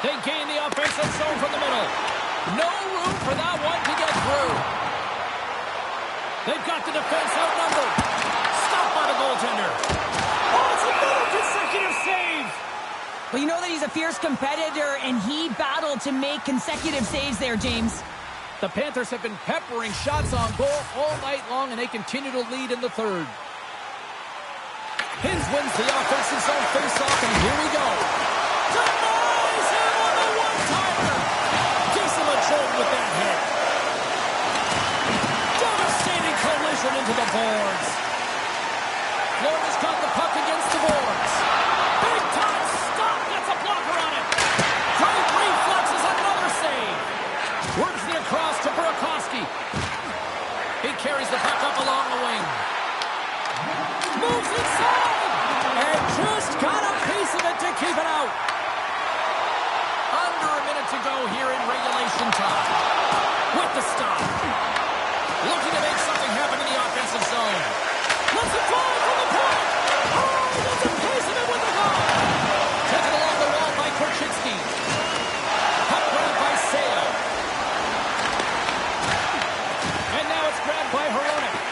A: They gain the offensive zone from the middle. No room for that one to get through. They've got the defense outnumbered. Stopped by the goaltender. Oh, it's another consecutive save.
B: Well, you know that he's a fierce competitor, and he battled to make consecutive saves there, James.
A: The Panthers have been peppering shots on goal all night long, and they continue to lead in the third. Hins wins the offensive zone face-off, and here we go. Denies him on the one-timer. Gives him a jolt with that hit. Devastating collision into the boards. Florida's got the puck against the boards. Big-time stop. Gets a blocker on it. Great reflexes, another save. Works the across to Burakovsky. He carries the puck up along the wing. Moves inside. And just got a piece of it to keep it out. Under a minute to go here in regulation time. With the stop. Looking to make something happen in the offensive zone. Let's it fly from the point. Oh, that's a piece of it with the goal. Taken along the wall by Korchinski. Puck grabbed by Sale. And now it's grabbed by Hronek.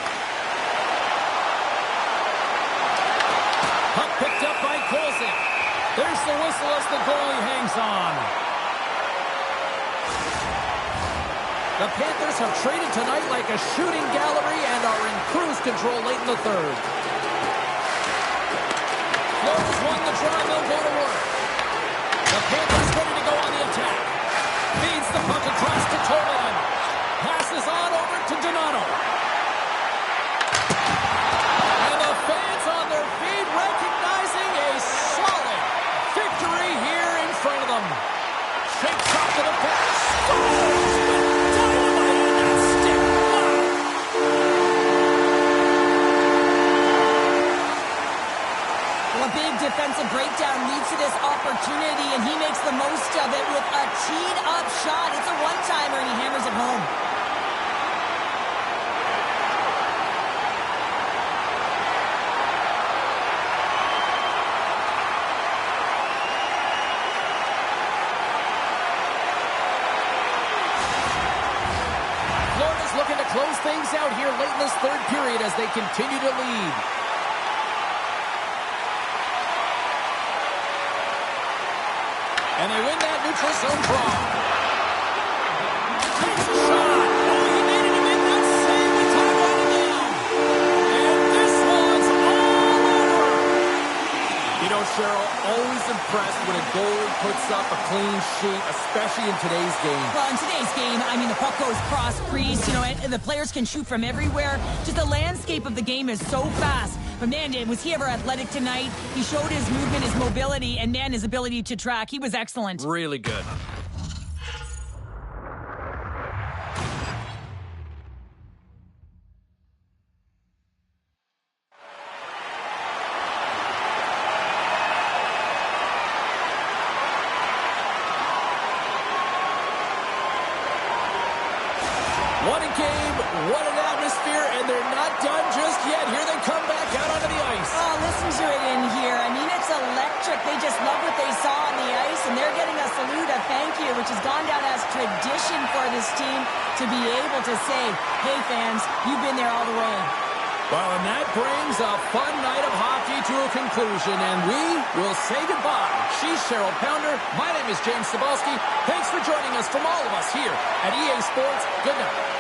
A: Puck picked up by Kolzig. There's the whistle as the goalie hangs on. The Panthers have traded tonight like a shooting gallery and are in cruise control late in the third. Florida's won the draw, they'll go to work. The Panthers ready to go on the attack. Feeds the puck across to Tolan. Passes on over to Donato. And the fans on their feet recognizing a solid victory here in front of them. Shakes off to the pass. Scores with dynamite in that stick.
B: Well, a big defensive breakdown leads to this opportunity, and he makes the most of it with a teed-up shot. It's a one-timer, and he hammers it home.
A: Florida's looking to close things out here late in this third period as they continue to lead. And they win that neutral zone draw. Takes a shot. Oh, he made it. He made that save with time running down. And this one's all over. You know, Cheryl, always impressed when a goalie puts up a clean sheet, especially in today's game.
B: Well, in today's game, I mean, the puck goes cross-crease, you know, and the players can shoot from everywhere. Just the landscape of the game is so fast. But, man, was he ever athletic tonight? He showed his movement, his mobility, and, man, his ability to track. He was excellent.
A: Really good. What a game, what an atmosphere, and they're not done just yet. Here they come back out onto the ice.
B: Oh, listen to it in here. I mean, it's electric. They just love what they saw on the ice, and they're getting a salute, a thank you, which has gone down as tradition for this team to be able to say, hey, fans, you've been there all the way.
A: Well, and that brings a fun night of hockey to a conclusion, and we will say goodbye. She's Cheryl Pounder. My name is James Cebulski. Thanks for joining us from all of us here at EA Sports. Good night.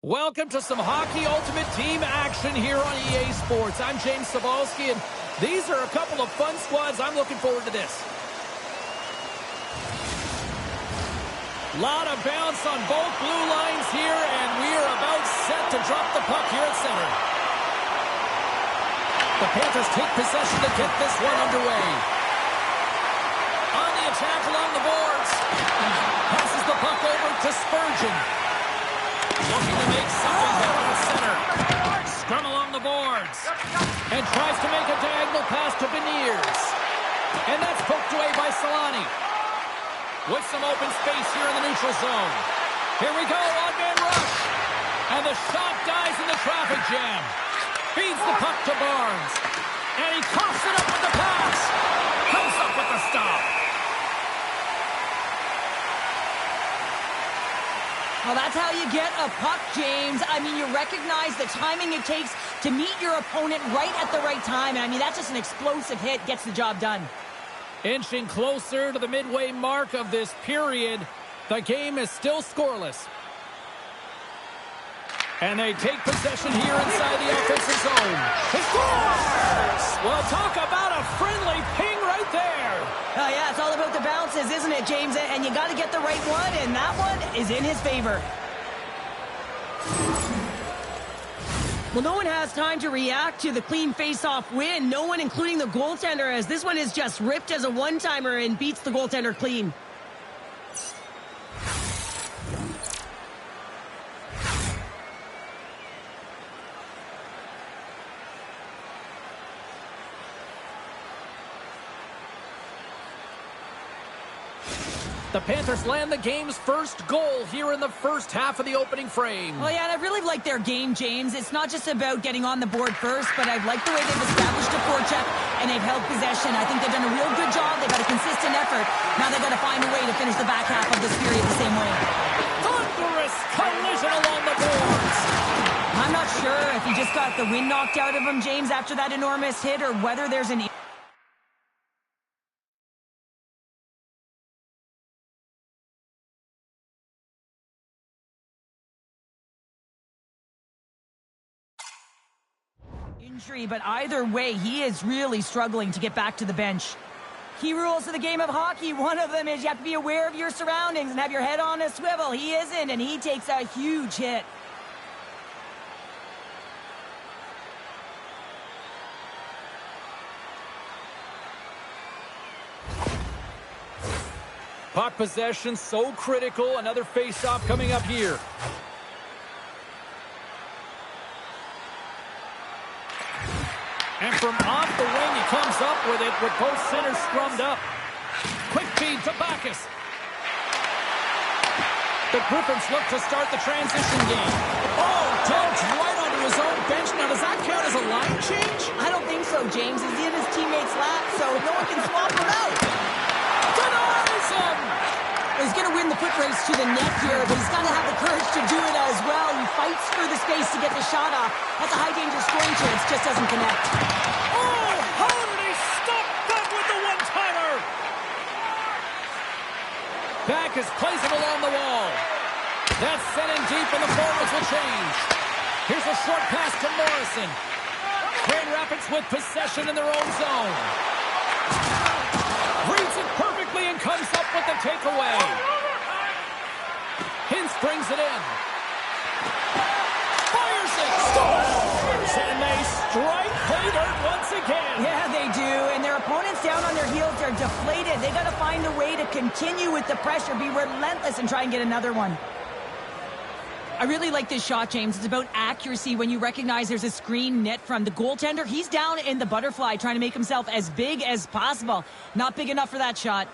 A: Welcome to some Hockey Ultimate Team action here on EA Sports. I'm James Cebulski, and these are a couple of fun squads. I'm looking forward to this. Lot of bounce on both blue lines here, and we are about set to drop the puck here at center. The Panthers take possession to get this one underway. On the attack along the boards. Passes the puck over to Spurgeon. Looking to make something happen at center. Scrum along the boards. And tries to make a diagonal pass to Beniers. And that's poked away by Solani. With some open space here in the neutral zone. Here we go, on-man rush. And the shot dies in the traffic jam. Feeds the puck to Barnes. And he coughs it up with the pass. Comes up with the stop.
B: Well, that's how you get a puck, James. I mean, you recognize the timing it takes to meet your opponent right at the right time. I mean, that's just an explosive hit. Gets the job done.
A: Inching closer to the midway mark of this period. The game is still scoreless. And they take possession here inside the offensive zone. He scores! Well, talk about a friendly ping right there.
B: Oh, yeah, it's all about the bounces, isn't it, James? And you got to get the right one, and that one is in his favor. Well, no one has time to react to the clean face-off win. No one, including the goaltender, as this one is just ripped as a one-timer and beats the goaltender clean.
A: The Panthers land the game's first goal here in the first half of the opening frame.
B: Well, yeah, and I really like their game, James. It's not just about getting on the board first, but I like the way they've established a forecheck and they've held possession. I think they've done a real good job. They've got a consistent effort. Now they've got to find a way to finish the back half of this period the same way.
A: Thunderous collision along the boards.
B: I'm not sure if he just got the wind knocked out of him, James, after that enormous hit, or whether there's an... injury, but either way, he is really struggling to get back to the bench. Key rules of the game of hockey, one of them is you have to be aware of your surroundings and have your head on a swivel. He isn't, and he takes a huge hit.
A: Puck possession so critical. Another face-off coming up here. And from off the wing, he comes up with it with both centers scrummed up. Quick feed to Bacchus. The Griffins look to start the transition game. Oh, dumped right onto his own bench. Now, does that count as a line change?
B: I don't think so, James. He's in his teammate's lap, so no one can swap him out.
A: Denies him!
B: He's going to win the foot race to the net here, but he's got to have the courage to do it as well. He fights for the space to get the shot off. That's a high-danger scoring chance, just doesn't connect.
A: Oh, how did he stop that with the one-timer? Bacchus plays it along the wall. That's sent in deep, and the forwards will change. Here's a short pass to Morrison. Grand Rapids with possession in their own zone. Reads it perfectly and comes up with the takeaway. Hintz brings it in. Fires it. Scores! And they strike pay dirt once again.
B: Yeah, they do. And their opponents down on their heels are deflated. They got to find a way to continue with the pressure, be relentless, and try and get another one. I really like this shot, James. It's about accuracy when you recognize there's a screen net from the goaltender. He's down in the butterfly trying to make himself as big as possible. Not big enough for that shot.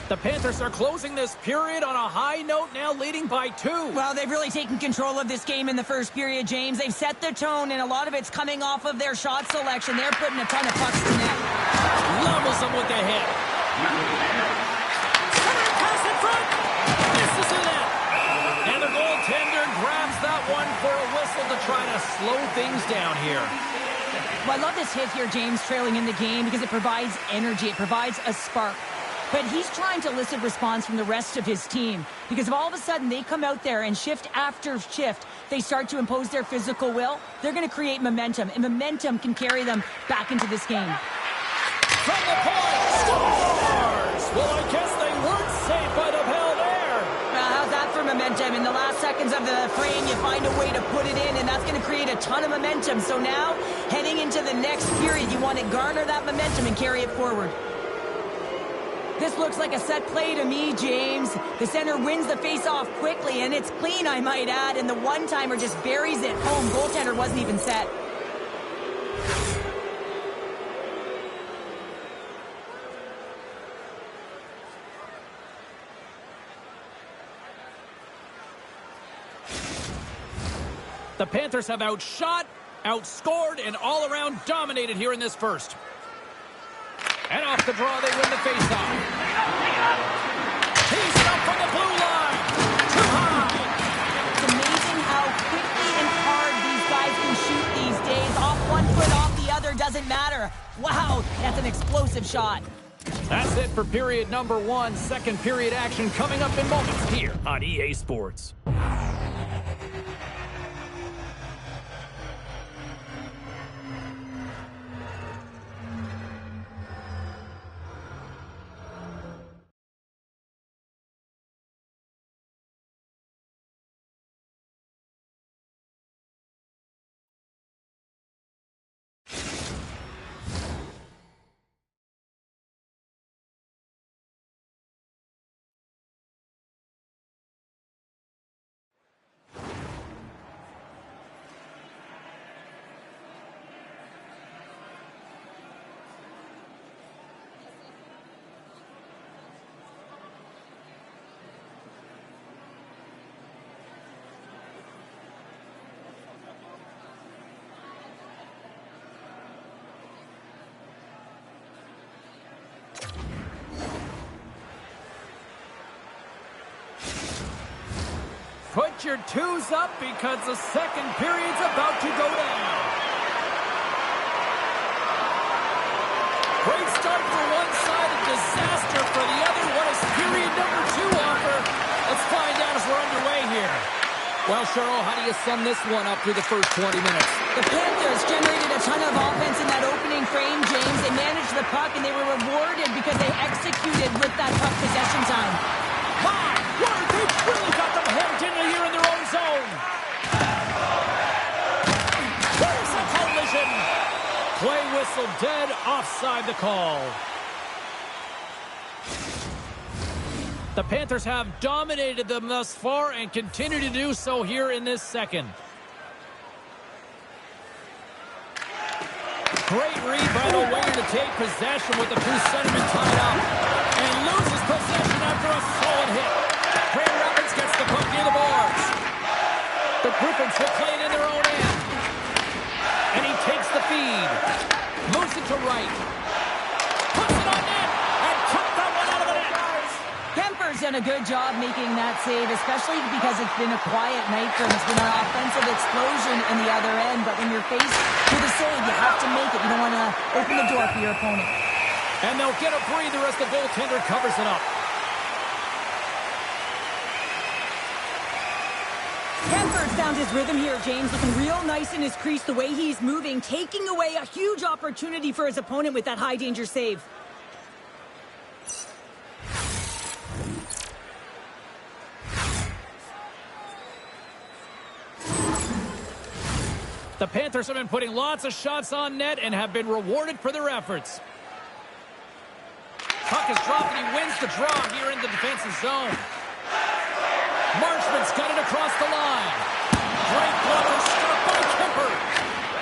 A: The Panthers are closing this period on a high note, now leading by 2.
B: Well, they've really taken control of this game in the first period, James. They've set the tone, and a lot of it's coming off of their shot selection. They're putting a ton of pucks to net.
A: Levels them with the hit. Center pass in front. Misses the net. And the goaltender grabs that one for a whistle to try to slow things down here.
B: Well, I love this hit here, James, trailing in the game, because it provides energy. It provides a spark. But he's trying to elicit response from the rest of his team. Because if all of a sudden they come out there and shift after shift, they start to impose their physical will, they're going to create momentum. And momentum can carry them back into this game.
A: From the point, scores! Well, I guess they weren't safe by the bell there.
B: How's that for momentum? In the last seconds of the frame, you find a way to put it in, and that's going to create a ton of momentum. So now, heading into the next period, you want to garner that momentum and carry it forward. This looks like a set play to me, James. The center wins the face-off quickly, and it's clean, I might add, and the one-timer just buries it home. Goaltender wasn't even set.
A: The Panthers have outshot, outscored, and all-around dominated here in this first. And off the draw, they win the faceoff. He's up from the blue line. Too high.
B: It's amazing how quickly and hard these guys can shoot these days. Off one foot, off the other, doesn't matter. Wow, that's an explosive shot.
A: That's it for period number 1. Second period action coming up in moments here on EA Sports. Put your twos up because the second period's about to go down. Great start for one side, a disaster for the other. What does period number 2 offer? Let's find out as we're underway here. Well, Cheryl, how do you sum this one up through the first 20 minutes?
B: The Panthers generated a ton of offense in that opening frame, James. They managed the puck, and they were rewarded because they executed with that puck possession time.
A: My word, they've really got them hemmed in here in their own zone. There's a collision. Play whistle dead, offside the call. The Panthers have dominated them thus far and continue to do so here in this second. Great read by the winger to take possession with the two centermen tied up. And loses possession after a solid hit. Grand Rapids gets the puck near the boards. The Griffins will play it in their own end. And he takes the feed. Moves it to right. Puts it on net. And took that one out of the net.
B: Kemper's done a good job making that save, especially because it's been a quiet night for him. It's been an offensive explosion in the other end, but when you're faced with a save, you have to make it. You don't want to open the door for your opponent.
A: And they'll get a breather as the goaltender covers it up.
B: Kemper found his rhythm here, James, looking real nice in his crease, the way he's moving, taking away a huge opportunity for his opponent with that high-danger save.
A: The Panthers have been putting lots of shots on net and have been rewarded for their efforts. Puck is dropped and he wins the draw here in the defensive zone. Marchman's got it across the line. Great glove and stop by Kemper.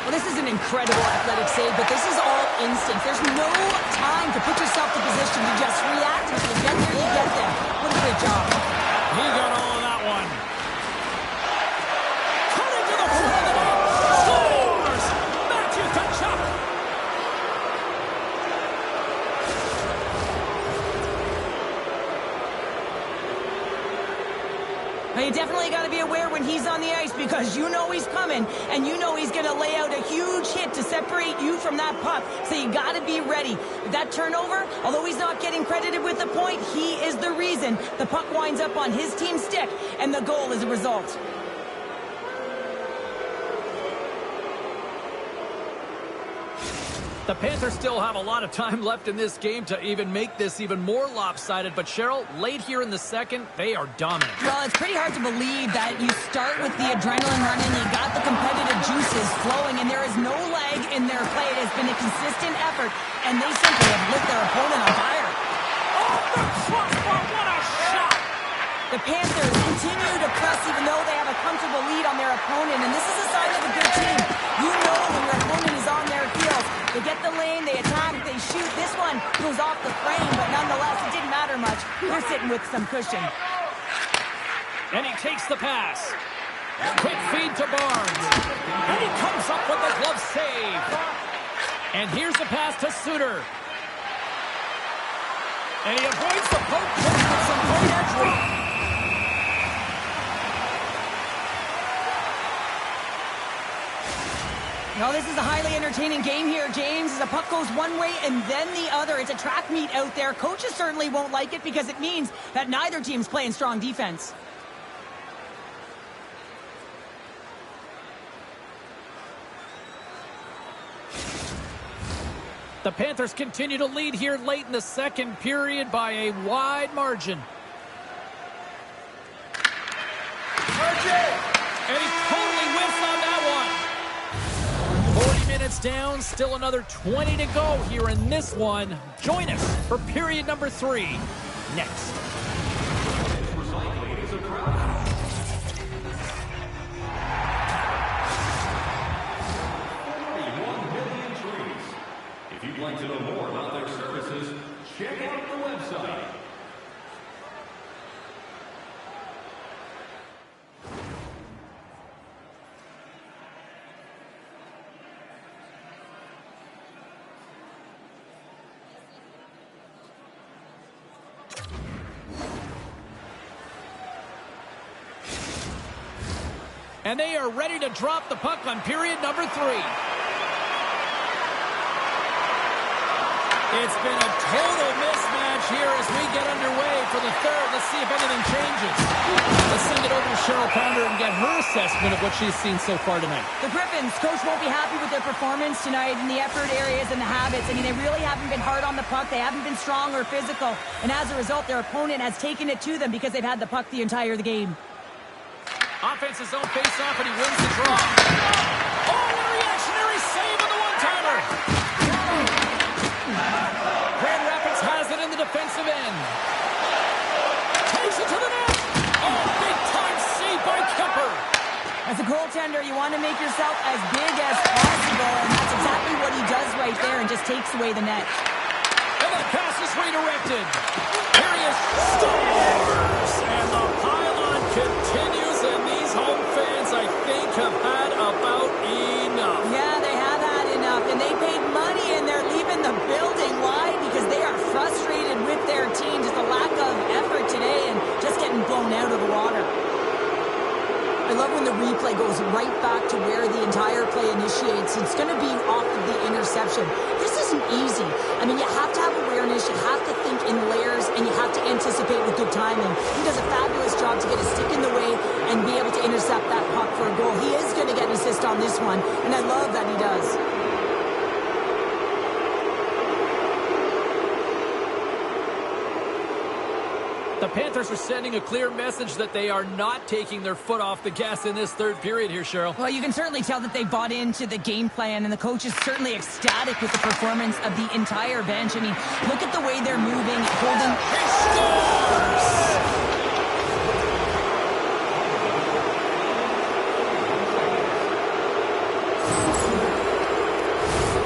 B: Well, this is an incredible athletic save, but this is all instinct. There's no time to put yourself in position. You just react. If you get there, you get there. What a great job.
A: He got all of that one. Cutting to the front of the net. Scores! Matthew Tkachuk.
B: Now, you definitely got to be aware when he's on the ice because you know he's coming and you know he's going to lay out a huge hit to separate you from that puck. So you got to be ready. That turnover, although he's not getting credited with the point, he is the reason the puck winds up on his team's stick and the goal is a result.
A: The Panthers still have a lot of time left in this game to even make this even more lopsided. But, Cheryl, late here in the second, they are dominant.
B: Well, it's pretty hard to believe that you start with the adrenaline running, you got the competitive juices flowing, and there is no lag in their play. It has been a consistent effort, and they simply have lit their opponent on fire.
A: Oh, the crossbar, what a shot!
B: The Panthers continue to press even though they have a comfortable lead on their opponent, and this is a sign of a good team. You know when your opponent is on their heels. They get the lane, they attack, they shoot. This one goes off the frame, but nonetheless, it didn't matter much. They're sitting with some cushion.
A: And he takes the pass. Quick feed to Barnes. And he comes up with the glove save. And here's the pass to Suter. And he avoids the poke check with some great edge work.
B: No, this is a highly entertaining game here, James. As the puck goes one way and then the other. It's a track meet out there. Coaches certainly won't like it because it means that neither team's playing strong defense.
A: The Panthers continue to lead here late in the second period by a wide margin. And he totally whiffs on that one. 40 minutes down, still another 20 to go here in this one. Join us for period number 3 next.
C: If you'd like to know more about their services, check out the website.
A: And they are ready to drop the puck on period number 3. It's been a total mismatch here as we get underway for the third. Let's see if anything changes. Let's send it over to Cheryl Pounder and get her assessment of what she's seen so far tonight.
B: The Griffins, coach won't be happy with their performance tonight in the effort areas and the habits. I mean, they really haven't been hard on the puck. They haven't been strong or physical. And as a result, their opponent has taken it to them because they've had the puck the entire game.
A: Offense's own face-off, and he wins the draw. Oh, a reactionary save on the one-timer. Grand Rapids has it in the defensive end. Takes it to the net. Oh, big-time save by Kemper.
B: As a goaltender, you want to make yourself as big as possible, and that's exactly what he does right there and just takes away the net.
A: And the pass is redirected. Here he is. Scores! And the pylon continues, and these home fans, I think, have had about enough.
B: Yeah, they have had enough, and they paid money, and they're leaving the building. Why? Because they are frustrated with their team. Just a lack of effort today and just getting blown out of the water. I love when the replay goes right back to where the entire play initiates. It's going to be off of the interception. This isn't easy. I mean, you have to have awareness, you have to think in layers, and you have to anticipate with good timing. He does a fabulous job to get a stick in the way and be able to intercept that puck for a goal. He is going to get an assist on this one, and I love that he does.
A: The Panthers are sending a clear message that they are not taking their foot off the gas in this third period here, Cheryl.
B: Well, you can certainly tell that they bought into the game plan, and the coach is certainly ecstatic with the performance of the entire bench. I mean, look at the way they're moving, holding.
A: He scores!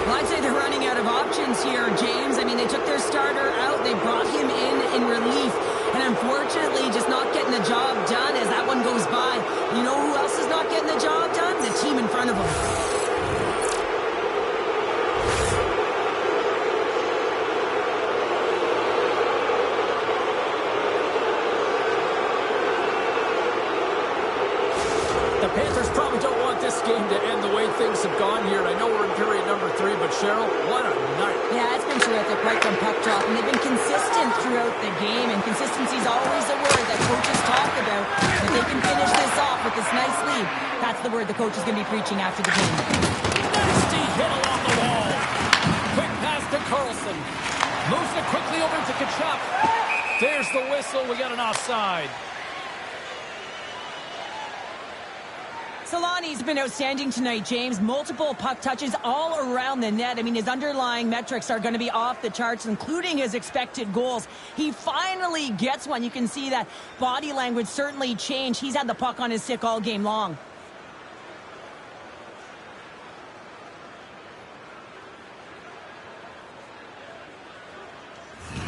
B: Well, I'd say they're running out of options here, James. I mean, they took their starter out, they brought him in relief. And unfortunately, just not getting the job done as that one goes by. You know who else is not getting the job done? The team in front of them.
A: The Panthers probably don't want this game to end the way things have gone here. I know we're in period number 3, but Cheryl, what a night.
B: Yeah, it's been terrific right from puck drop, and they've been consistent throughout the game, and consistency is always a word that coaches talk about. If they can finish this off with this nice lead, that's the word the coach is going to be preaching after the game.
A: Nasty hit along the wall. Quick pass to Carlson. Moves it quickly over to Kachuk. There's the whistle. We got an offside.
B: Solani's been outstanding tonight, James. Multiple puck touches all around the net. I mean, his underlying metrics are going to be off the charts, including his expected goals. He finally gets one. You can see that body language certainly changed. He's had the puck on his stick all game long.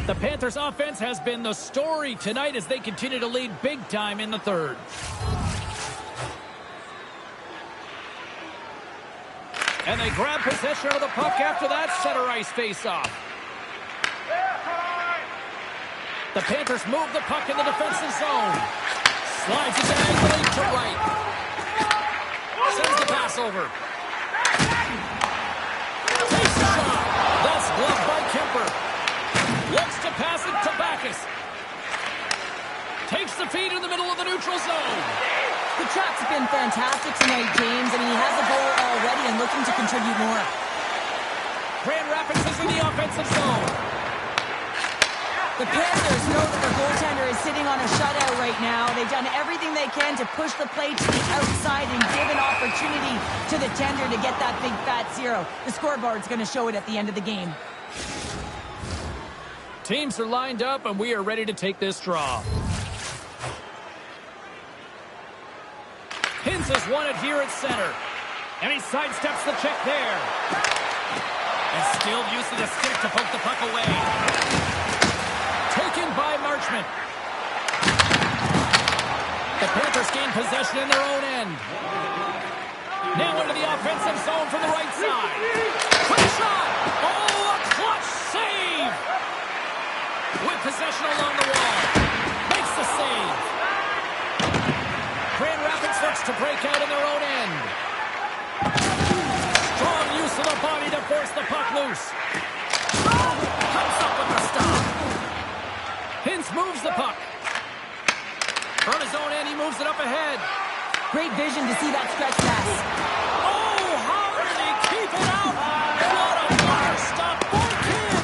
A: The Panthers' offense has been the story tonight as they continue to lead big time in the third. And they grab possession of the puck after that center ice face-off. The Panthers move the puck in the defensive zone. Slides it diagonally to right. Sends the pass over. Takes the shot. That's gloved by Kemper. Looks to pass it to Backus. Takes the feed in the middle of the neutral zone.
B: The track's been fantastic tonight, James. I mean, he has a goal already and looking to contribute more.
A: Grand Rapids is in the offensive zone.
B: The Panthers know that their goaltender is sitting on a shutout right now. They've done everything they can to push the play to the outside and give an opportunity to the tender to get that big fat 0. The scoreboard's going to show it at the end of the game.
A: Teams are lined up, and we are ready to take this draw. Hintz has won it here at center. And he sidesteps the check there. And skilled use of the stick to poke the puck away. Taken by Marchment. The Panthers gain possession in their own end. Now into the offensive zone from the right side. Quick shot! Oh, a clutch save! With possession along the wall. Makes the save. Grand Rapids looks to break out in their own end. Strong use of the body to force the puck loose. Comes up with the stop. Hintz moves the puck. From his own end, he moves it up ahead.
B: Great vision to see that stretch pass.
A: Oh, how did he keep it out? What a bar stop for Kidd.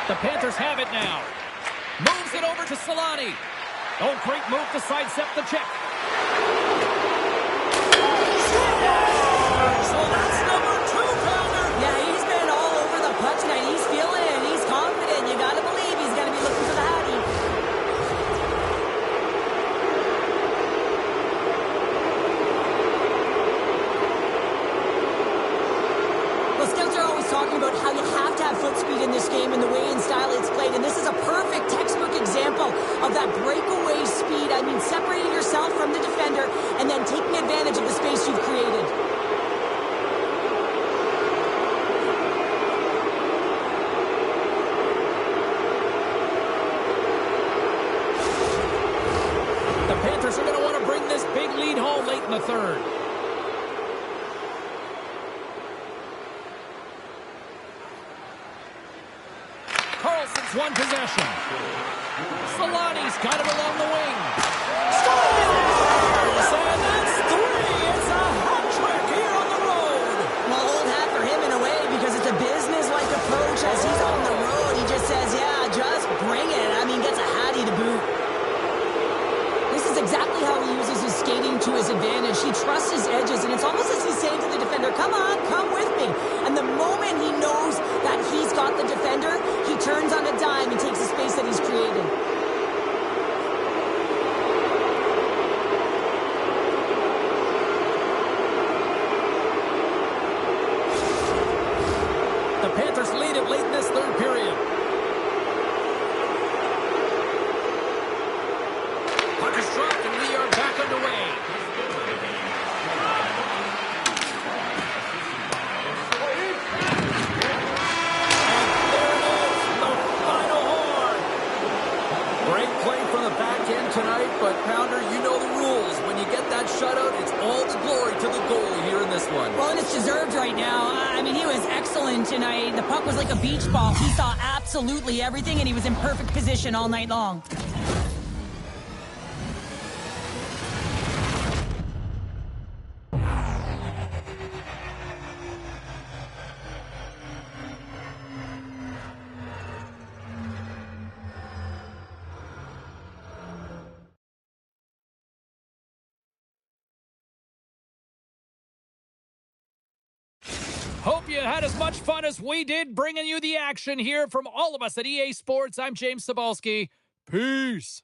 A: The Panthers have it now. Moves it over to Solani. Oh, great move to sidestep the check. So that's number 2, Pounder.
B: Yeah, he's been all over the puck tonight. He's feeling it. He's confident. You got to believe he's going to be looking for the Hattie. Well, scouts are always talking about how you have to have foot speed in this game and the way and style it's played. And this is a perfect textbook example of that breakaway speed. I mean, separating yourself from the defender and then taking advantage of the space you've created.
A: The Panthers are going to want to bring this big lead home late in the third. Carlson's won possession. Solani's got it along the wing. Scores! And that's 3. It's a hat trick here on the road.
B: Well, old hat for him in a way because it's a business-like approach as he's on the road. He just says, yeah, just bring it. I mean, gets a hattie to boot. This is exactly how he uses his skating to his advantage. He trusts his edges, and it's almost as he's saying to the defender, come on, come with me. And the moment he knows that he's got the defender, he turns on a dime and takes the space that he's created.
A: The Panthers lead it late in this third period. Puck is dropped and we are back underway. And there it is, the final horn.
D: Great play from the back end tonight, but Pounder, you know the rules. When you get that shutout, it's all the glory to the goalie here in this one.
B: Well, and it's deserved right now. I mean, he was excellent tonight. The puck was like a beach ball. He saw absolutely everything, and he was in perfect position all night long.
A: Hope you had as much fun as we did bringing you the action here from all of us at EA Sports. I'm James Cebulski. Peace.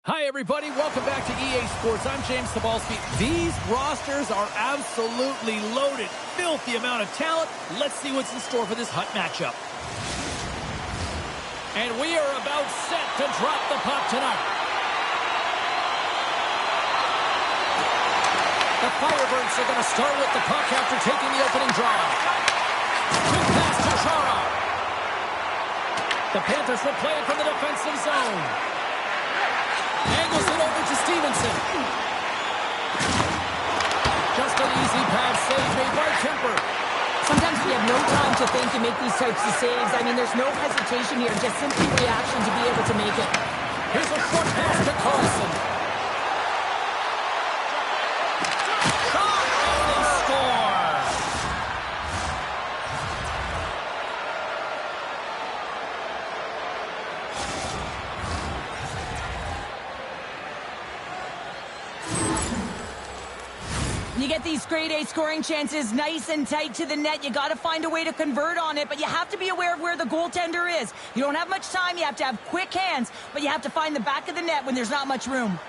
A: Hi, everybody. Welcome back to EA Sports. I'm James Cebulski. These rosters are absolutely loaded. Filthy amount of talent. Let's see what's in store for this hot matchup. And we are about set to drop the puck tonight. The Firebirds are going to start with the puck after taking the opening draw. Quick pass to Chara. The Panthers will play it from the defensive zone. Angles it over to Stevenson. Just an easy pass save made by Kemper.
B: Sometimes we have no time to think and make these types of saves. I mean, there's no hesitation here, just simply reaction to be able to make it.
A: Here's a short pass to Carlson. Shot, and they score.
B: You get these grade A scoring chances nice and tight to the net. You got to find a way to convert on it, but you have to be aware of where the goaltender is. You don't have much time. You have to have quick hands, but you have to find the back of the net when there's not much room.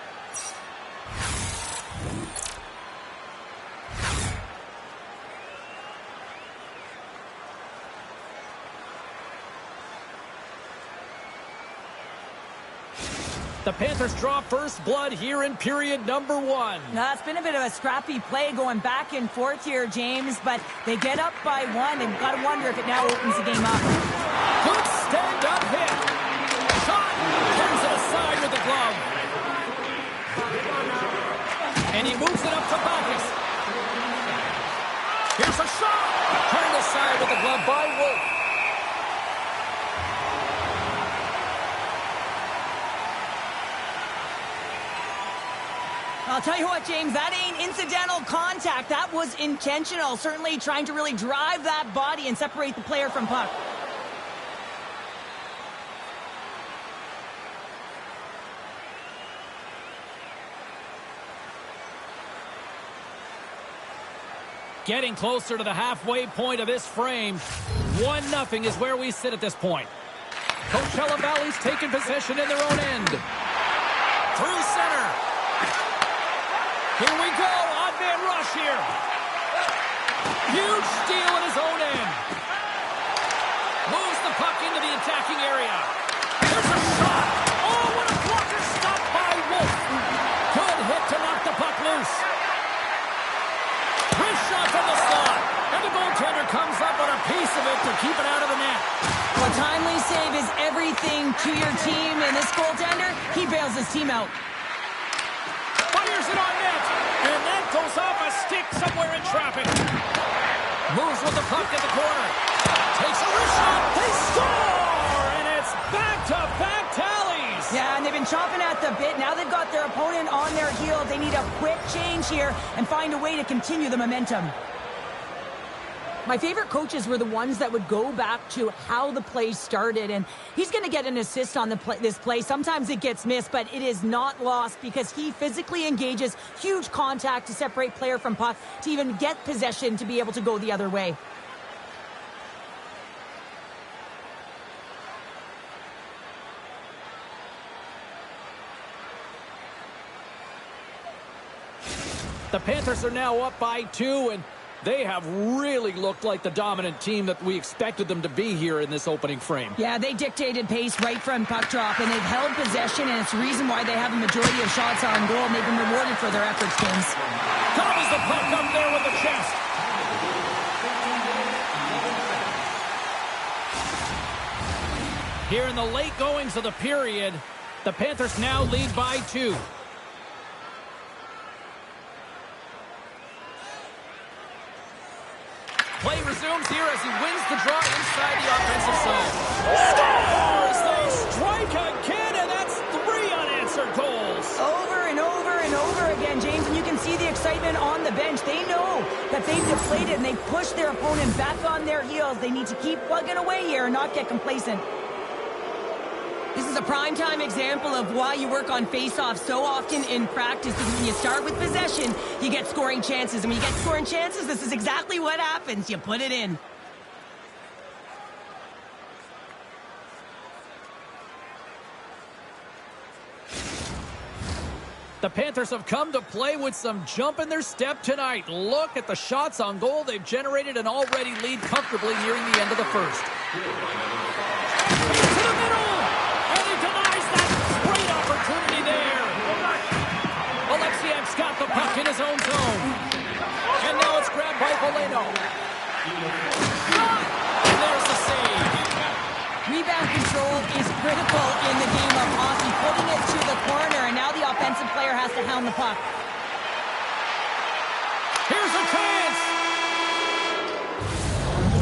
A: The Panthers draw first blood here in period number 1.
B: Now, it's been a bit of a scrappy play going back and forth here, James, but they get up by 1, and got to wonder if it now opens the game up.
A: Good stand-up hit. Shot. Turns it
B: tell you what, James, that ain't incidental contact. That was intentional. Certainly trying to really drive that body and separate the player from puck.
A: Getting closer to the halfway point of this frame. 1-0 is where we sit at this point. Coachella Valley's taken possession in their own end. Through center. Here we go. Odd man rush here. Huge steal in his own end. Moves the puck into the attacking area. There's a shot. Oh, what a blocker stop by Wolf. Good hit to knock the puck loose. Wrist shot from the slot. And the goaltender comes up with a piece of it to keep it out of the net.
B: Well, timely save is everything to your team, and this goaltender, he bails his team out.
A: Fires it on net, and that goes off a stick somewhere in traffic. Moves with the puck at the corner. Takes a wrist shot. They score, and it's back-to-back tallies.
B: Yeah, and they've been chopping at the bit. Now they've got their opponent on their heels. They need a quick change here and find a way to continue the momentum. My favorite coaches were the ones that would go back to how the play started, and he's going to get an assist on this play. Sometimes it gets missed, but it is not lost because he physically engages huge contact to separate player from puck to even get possession to be able to go the other way.
A: The Panthers are now up by 2, and they have really looked like the dominant team that we expected them to be here in this opening frame.
B: Yeah, they dictated pace right from puck drop, and they've held possession, and it's the reason why they have a majority of shots on goal, and they've been rewarded for their efforts, James.
A: Comes the puck up there with the chest. Here in the late goings of the period, the Panthers now lead by 2. Play resumes here as he wins the draw inside the offensive zone. Scores! They strike again, and that's 3 unanswered goals.
B: Over and over and over again, James, and you can see the excitement on the bench. They know that they've deflated, and they push their opponent back on their heels. They need to keep plugging away here and not get complacent. This is a prime-time example of why you work on face-offs so often in practice, because when you start with possession, you get scoring chances. And when you get scoring chances, this is exactly what happens. You put it in.
A: The Panthers have come to play with some jump in their step tonight. Look at the shots on goal they've generated and already lead comfortably nearing the end of the first. To the middle! Opportunity there. Alexiev's got the puck in his own zone. And now it's grabbed by Boleno. And there's the save.
B: Rebound control is critical in the game of hockey. Putting it to the corner, and now the offensive player has to hound the puck.
A: Here's a chance.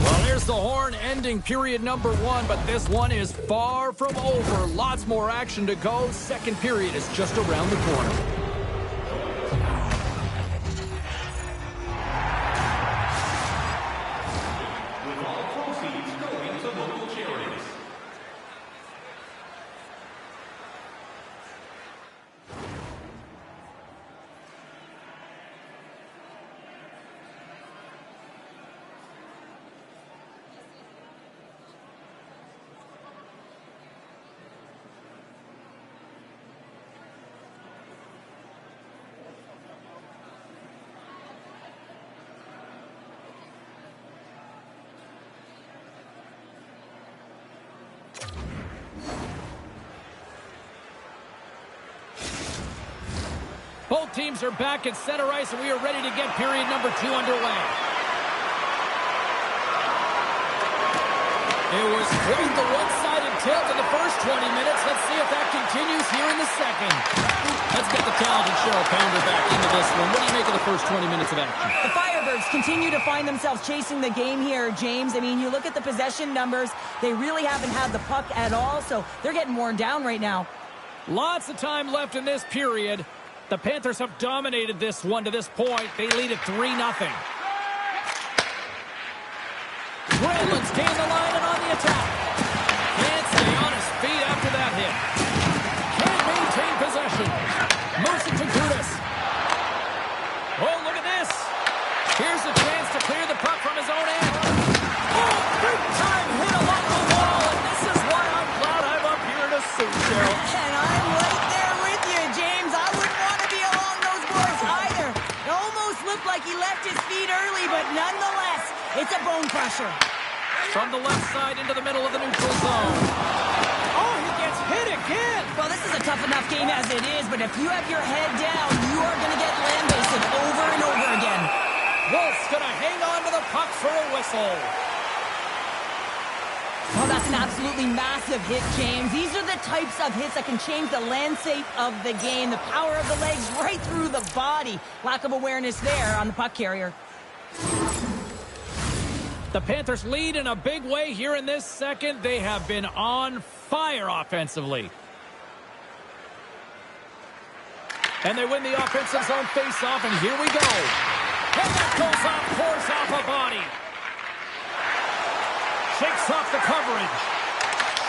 A: Well, here's the horn ending period number 1, but this one is far from over. Lots more action to go. Second period is just around the corner.
C: With all proceeds going to local charities.
A: Both teams are back at center ice, and we are ready to get period number 2 underway. It was quite the one-sided tilt in the first 20 minutes. Let's see if that continues here in the second. Let's get the talented Chel Pounder back into this one. What do you make of the first 20 minutes of action?
B: The Firebirds continue to find themselves chasing the game here, James. I mean, you look at the possession numbers, they really haven't had the puck at all, so they're getting worn down right now.
A: Lots of time left in this period. The Panthers have dominated this one to this point. They lead at 3-0. Rollins gained the line and on the attack. Can't stay on his feet after that hit. Can't maintain possession. Moves it to Gudas. Oh, look at this. Here's a chance to clear the puck from his own end. Oh, big time hit along the wall. And this is why I'm glad I'm up here in a suit, Chel.
B: And I'm right there with you, James. I wouldn't want to be along those boards either. It almost looked like he left his feet early, but nonetheless, it's a bone crusher.
A: From the left side into the middle of the neutral zone. Oh, he gets hit again.
B: Well, this is a tough enough game as it is, but if you have your head down, you are going to get lambasted over and over again.
A: Wolf's going to hang on to the puck for a whistle.
B: Well, that's an absolutely massive hit, James. These are the types of hits that can change the landscape of the game. The power of the legs right through the body. Lack of awareness there on the puck carrier.
A: The Panthers lead in a big way here in this second. They have been on fire offensively. And they win the offensive zone face-off, and here we go. And that goes off, pours off a body. Shakes off the coverage.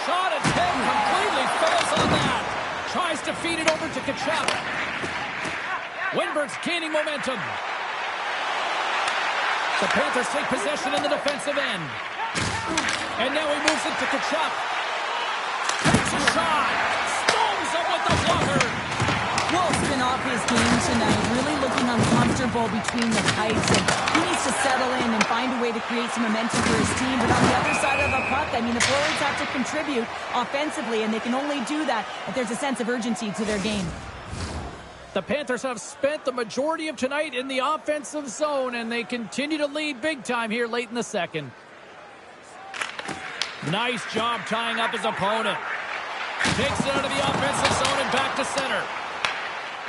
A: Shot attempt completely fails on that. Tries to feed it over to Chel. Wennberg's gaining momentum. The Panthers take possession in the defensive end. And now he moves it to Chel. Takes a shot. Stones him with the blocker.
B: Wolf's been off his game tonight, really looking uncomfortable between the pipes, and he needs to settle in and find a way to create some momentum for his team. But on the other side of the puck, I mean, the forwards have to contribute offensively, and they can only do that if there's a sense of urgency to their game.
A: The Panthers have spent the majority of tonight in the offensive zone, and they continue to lead big time here late in the second. Nice job tying up his opponent. Takes it out of the offensive zone and back to center.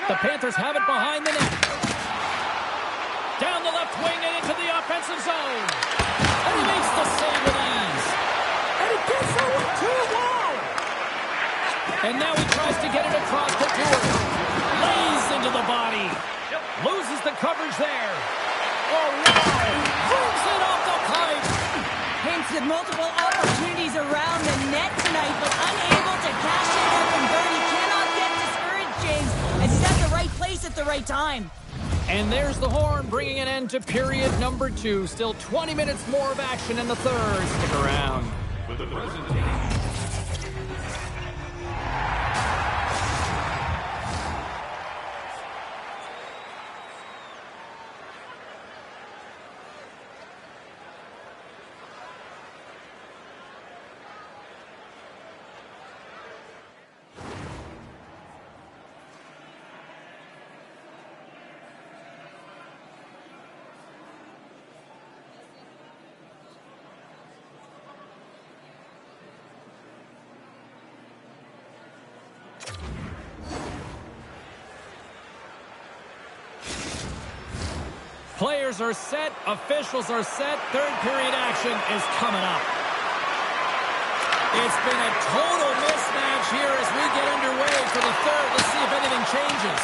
A: The Panthers have it behind the net. Down the left wing and into the offensive zone. And he makes the save with ease. And he gets it with 2-1. And now he tries to get it across the Tour. Lays into the body. Loses the coverage there. Oh, wow. Moves it off the pipe.
B: Hence with multiple opportunities around the net tonight, but unable to cash it in and Bernie cannot get discouraged, James, as he's at the right place at the right time.
A: And there's the horn, bringing an end to period number 2. Still 20 minutes more of action in the third. Stick around.
C: With the presentation.
A: Players are set, officials are set, third period action is coming up. It's been a total mismatch here as we get underway for the third. Let's see if anything changes.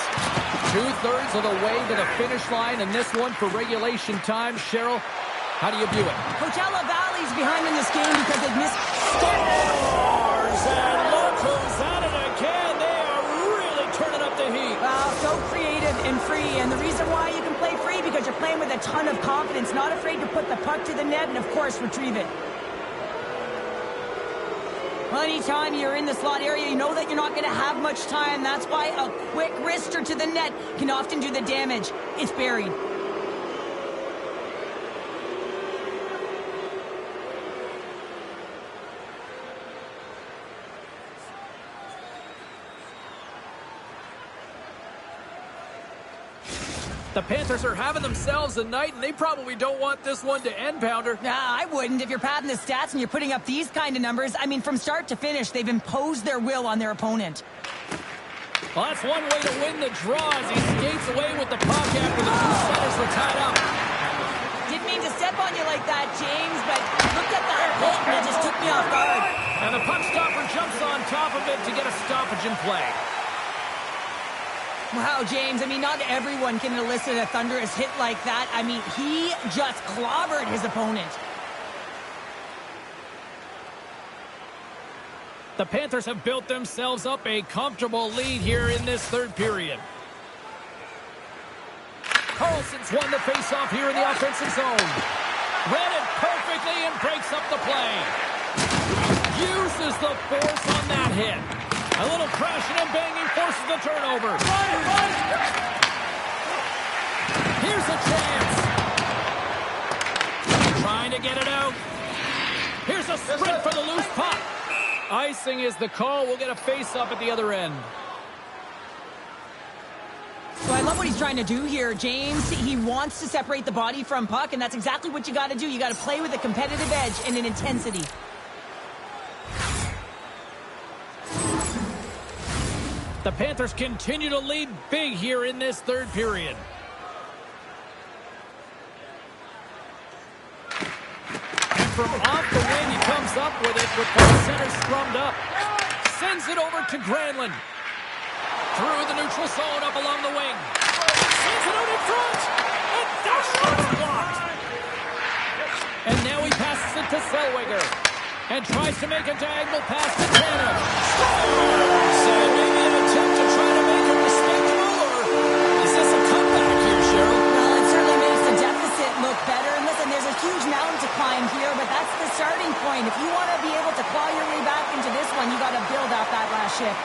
A: 2/3 of the way to the finish line, and this one for regulation time. Cheryl, how do you view it?
B: Coachella Valley's behind in this game because they've missed
A: Stars, and look who's at it again. They are really turning up the heat.
B: so creative and free, and the reason why you can play free because you're playing with a ton of confidence, not afraid to put the puck to the net and, of course, retrieve it. Well, anytime you're in the slot area, you know that you're not going to have much time. That's why a quick wrister to the net can often do the damage. It's buried.
A: The Panthers are having themselves a night, and they probably don't want this one to end, Pounder.
B: Nah, I wouldn't. If you're padding the stats and you're putting up these kind of numbers, I mean, from start to finish, they've imposed their will on their opponent.
A: Well, that's one way to win the draw as he skates away with the puck after the two centers were tied up.
B: Didn't mean to step on you like that, James, but look at that hit, and it just took me off guard.
A: And the puck stopper jumps on top of it to get a stoppage in play.
B: Wow, James, I mean, not everyone can elicit a thunderous hit like that. I mean, he just clobbered his opponent.
A: The Panthers have built themselves up a comfortable lead here in this third period. Carlson's won the faceoff here in the offensive zone. Read it perfectly and breaks up the play. Uses the force on that hit. A little crashing and banging forces the turnover. Here's a chance. Trying to get it out. Here's a sprint for the loose puck. Icing is the call. We'll get a face-up at the other end.
B: So I love what he's trying to do here, James. He wants to separate the body from puck, and that's exactly what you got to do. You got to play with a competitive edge and an intensity.
A: The Panthers continue to lead big here in this third period. And from off the wing, he comes up with it with the center scrummed up. Sends it over to Granlund. Through the neutral zone, up along the wing. Sends it out in front. And that shot's blocked. And now he passes it to Zellweger. And tries to make a diagonal pass to Tanner. So maybe an attempt to try to make it respectable, or is this a comeback here, Cheryl?
B: Well, it certainly makes the deficit look better. And listen, there's a huge mountain to climb here, but that's the starting point. If you want to be able to claw your way back into this one, you got to build out that last shift.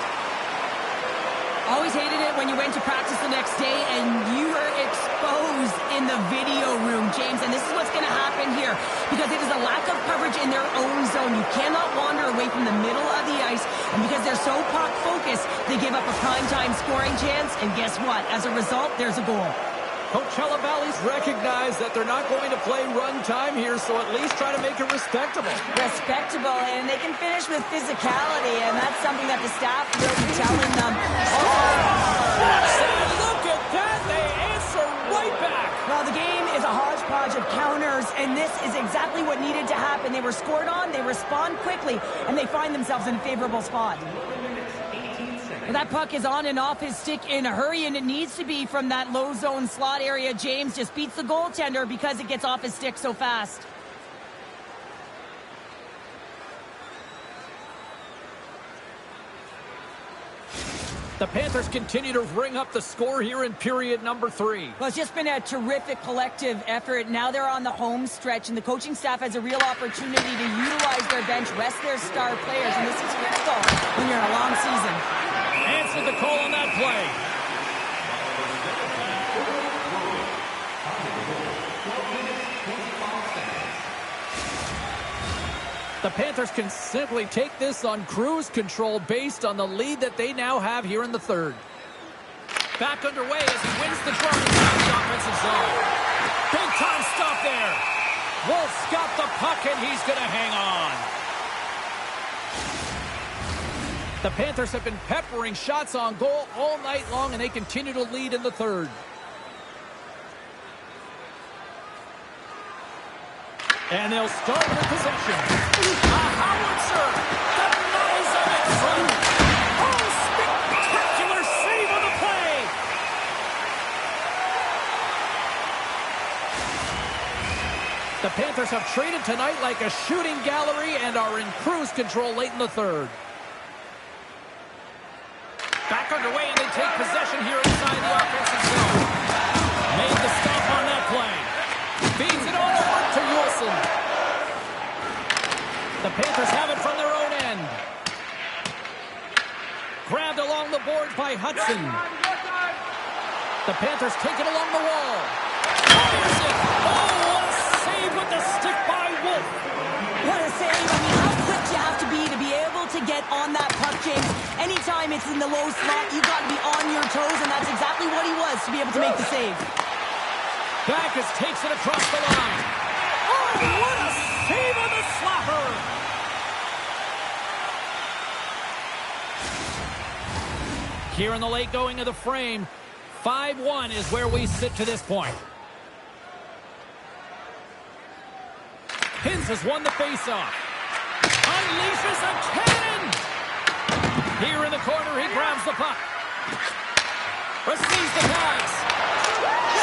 B: Always hated it when you went to practice the next day and you were exposed in the video room, James. And this is what's going to happen here because it is a lack of coverage in their own zone. You cannot wander away from the middle of the ice. And because they're so puck focused, they give up a primetime scoring chance. And guess what? As a result, there's a goal.
A: Coachella Valley's recognized that they're not going to play run time here, so at least try to make it respectable.
B: Respectable, and they can finish with physicality, and that's something that the staff will be telling them.
A: Look at that! They answer right back!
B: Well, the game is a hodgepodge of counters, and this is exactly what needed to happen. They were scored on, they respond quickly, and they find themselves in a favorable spot. Well, that puck is on and off his stick in a hurry, and it needs to be from that low zone slot area. James just beats the goaltender because it gets off his stick so fast.
A: The Panthers continue to ring up the score here in period number 3.
B: Well, it's just been a terrific collective effort. Now they're on the home stretch, and the coaching staff has a real opportunity to utilize their bench, rest their star players, and this is critical when you're in a long season.
A: Answered the call on that play. The Panthers can simply take this on cruise control based on the lead that they now have here in the third. Back underway as he wins the draw inside the offensive zone. Big time stop there. Wolf's got the puck and he's going to hang on. The Panthers have been peppering shots on goal all night long, and they continue to lead in the third. And they'll start with possession. A howitzer denies him in front. Oh, spectacular save on the play. The Panthers have traded tonight like a shooting gallery and are in cruise control late in the third. Back underway, and they take possession here inside the offensive zone. Made the stop on that play. Feeds it on over to Wilson. The Panthers have it from their own end. Grabbed along the boards by Hudson. The Panthers take it along the wall. Fires it. Oh, what a save with the stick by Wolf.
B: What a save. I mean, how quick you have to be able to get on that puck, James. Anytime it's in the low slot, you've got to be on your toes, and that's exactly what he was to be able to make the save.
A: Backus takes it across the line. Oh, what a save on the slapper! Here in the late going of the frame, 5-1 is where we sit to this point. Hintz has won the faceoff. Unleashes a cannon! Here in the corner, he grabs the puck. Receives the pass.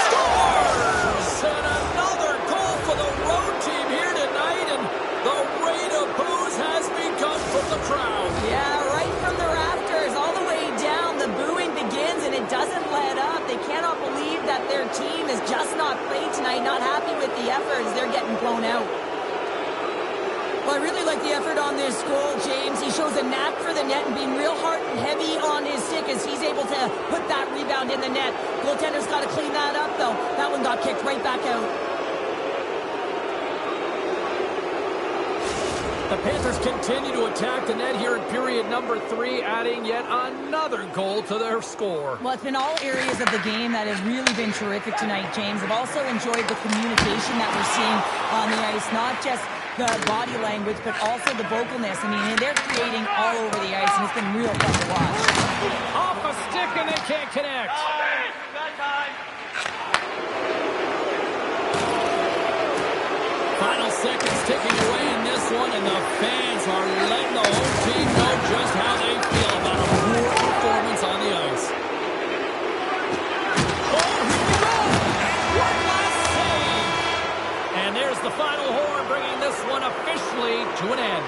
A: Scores! And another goal for the road team here tonight, and the rain of boos has begun from the crowd.
B: Yeah, right from the rafters, all the way down, the booing begins, and it doesn't let up. They cannot believe that their team has just not played tonight, not happy with the effort as they're getting blown out. Well, I really like the effort on this goal, James. He shows a knack for the net and being real hard and heavy on his stick as he's able to put that rebound in the net. Goaltender's got to clean that up, though. That one got kicked right back out.
A: The Panthers continue to attack the net here in period number 3, adding yet another goal to their score.
B: Well, it's been all areas of the game that has really been terrific tonight, James. I've also enjoyed the communication that we're seeing on the ice, not just the body language, but also the vocalness. I mean, they're creating all over the ice, and it's been real fun to watch.
A: Off a stick, and they can't connect. Final seconds ticking away in this one, and the fans are letting the home team know just how they feel about a poor performance on the ice. Oh, here we go! One last save! And there's the final horn, bringing this one officially to an end.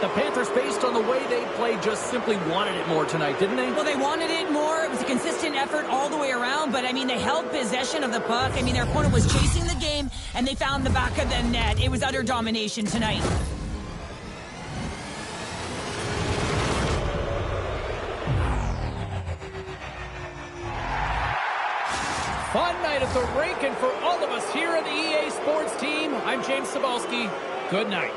A: The Panthers, based on the way they played, just simply wanted it more tonight, didn't they?
B: Well, they wanted it more. It was a consistent effort all the way around, but, I mean, they held possession of the puck. I mean, their opponent was chasing the game, and they found the back of the net. It was utter domination tonight.
A: Fun night at the rink, and for all of us here at the EA Sports team, I'm James Cybulski. Good night.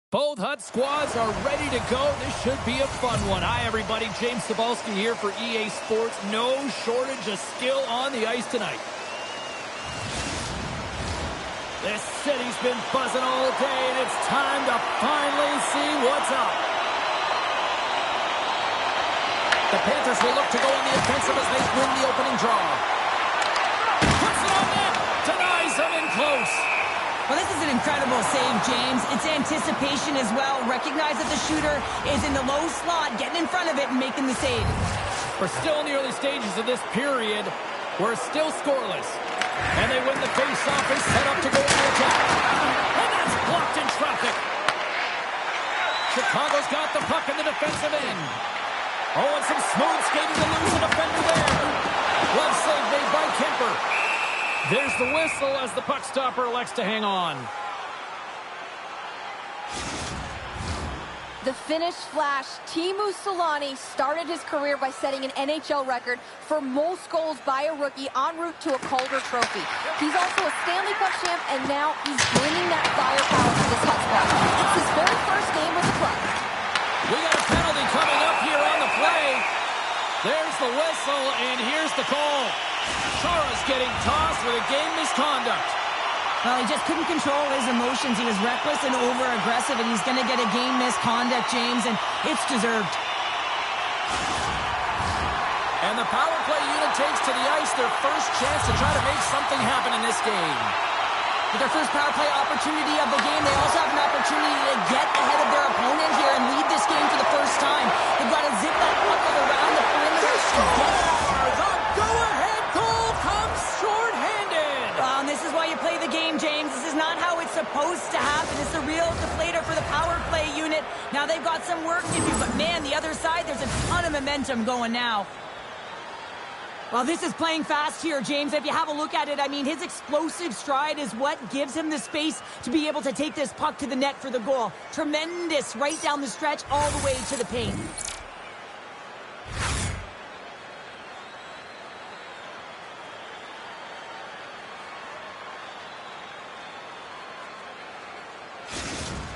A: Both Hut squads are ready to go. This should be a fun one. Hi, everybody. James Cebulski here for EA Sports. No shortage of skill on the ice tonight. This city's been buzzing all day, and it's time to finally see what's up. The Panthers will look to go on the offensive as they win the opening draw. Puts it on net. Denies him in close.
B: Well, this is an incredible save, James. It's anticipation as well. Recognize that the shooter is in the low slot, getting in front of it and making the save.
A: We're still in the early stages of this period. We're still scoreless. And they win the face-off and set up to go on the attack. And that's blocked in traffic. Chicago's got the puck in the defensive end. Oh, and some smooth skating to lose a defender there. Well save made by Kemper. There's the whistle as the puck stopper elects to hang on.
E: The Finnish Flash, Teemu Selanne, started his career by setting an NHL record for most goals by a rookie en route to a Calder Trophy. He's also a Stanley Cup champ, and now he's bringing that firepower to this Hut squad. It's his very first game with the club.
A: We got a penalty coming up here on the play. There's the whistle, and here's the call. Chara's getting tossed with a game misconduct.
B: Well, he just couldn't control his emotions. He was reckless and over-aggressive, and he's going to get a game misconduct, James, and it's deserved.
A: And the power play unit takes to the ice their first chance to try to make something happen in this game.
B: With their first power play opportunity of the game, they also have an opportunity to get ahead of their opponent here and lead this game for the first time. They've got to zip that puck around the perimeter and get
A: the go-ahead goal comes short-handed.
B: And this is why you play the game, James. This is not how it's supposed to happen. It's a real deflator for the power play unit. Now they've got some work to do, but man, the other side, there's a ton of momentum going now. Well, this is playing fast here, James. If you have a look at it, I mean, his explosive stride is what gives him the space to be able to take this puck to the net for the goal. Tremendous right down the stretch all the way to the paint.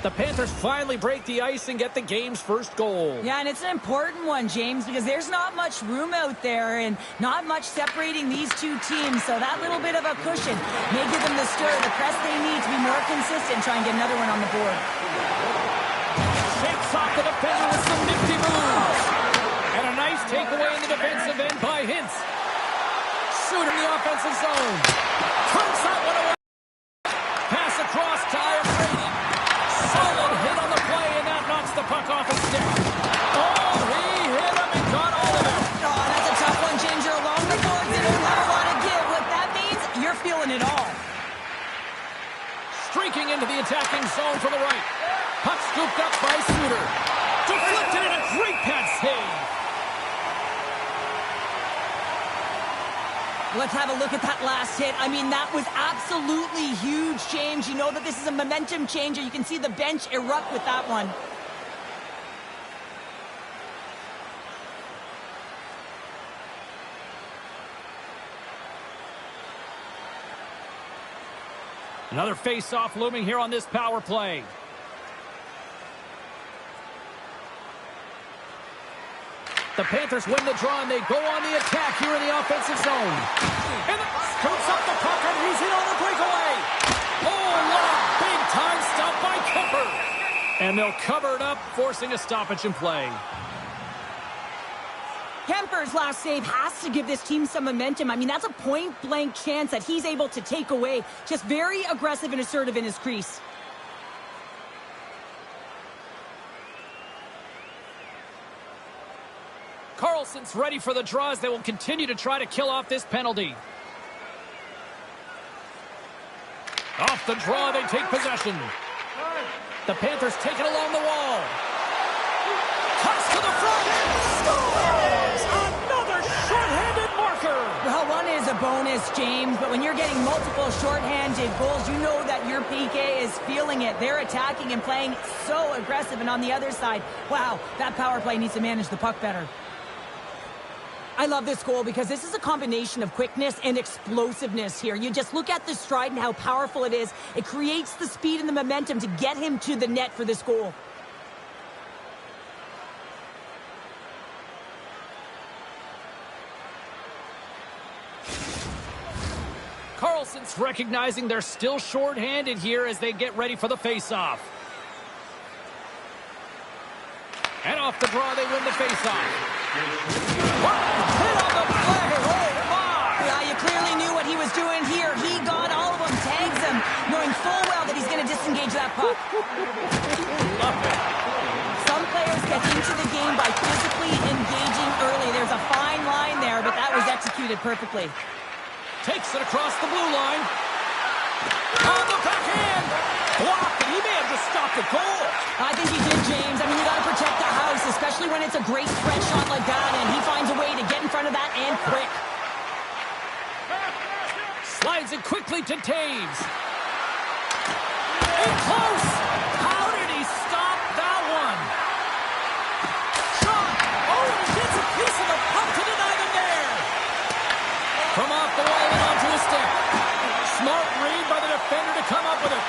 A: The Panthers finally break the ice and get the game's first goal.
B: Yeah, and it's an important one, James, because there's not much room out there and not much separating these two teams. So that little bit of a cushion may give them the stir, the press they need to be more consistent, try and get another one on the board.
A: Shakes off the defender with some nifty moves. And a nice takeaway in the defensive end by Hintz. Shooter in the offensive zone. Turns that one away. Pass across to Iron Brady. Solid hit on the play, and that knocks the puck off his stick. Oh, he hit him and got all of it.
B: Oh, that's a tough one, James. You're along the boards. They don't have a lot of give. What that means, you're feeling it all.
A: Streaking into the attacking zone from the right. Puck scooped up by Suter. Deflected and a great pass save.
B: Let's have a look at that last hit. I mean, that was absolutely huge, James. You know that this is a momentum changer. You can see the bench erupt with that one.
A: Another face-off looming here on this power play. The Panthers win the draw, and they go on the attack here in the offensive zone. And scoops up the puck, and he's in on the breakaway. Oh, what a big-time stop by Kemper. And they'll cover it up, forcing a stoppage in play.
B: Kemper's last save has to give this team some momentum. I mean, that's a point-blank chance that he's able to take away. Just very aggressive and assertive in his crease.
A: Carlson's ready for the draws. They will continue to try to kill off this penalty. Off the draw, they take possession. The Panthers take it along the wall. Cuts to the front. Scores! Another short-handed marker.
B: Well, one is a bonus, James, but when you're getting multiple short-handed goals, you know that your PK is feeling it. They're attacking and playing so aggressive, and on the other side, wow, that power play needs to manage the puck better. I love this goal because this is a combination of quickness and explosiveness here. You just look at the stride and how powerful it is. It creates the speed and the momentum to get him to the net for this goal.
A: Carlson's recognizing they're still short-handed here as they get ready for the face-off. And off the draw, they win the face-off. Hit on the play. Oh, my.
B: Yeah, you clearly knew what he was doing here. He got all of them, tags them, knowing full well that he's going to disengage that puck.
A: Love it.
B: Some players get into the game by physically engaging early. There's a fine line there, but that was executed perfectly.
A: Takes it across the blue line. On the backhand. Blocked, and he may have just stopped the goal.
B: I think he did, James. I mean, you got to protect the house, especially when it's a great spread shot like that, and he finds a way to get in front of that and quick.
A: Slides it quickly to Taves. In close. How did he stop that one? Shot. Oh, and he gets a piece of the puck to deny them there. From off the wall and onto his stick. Smart read by the defender to come up with it.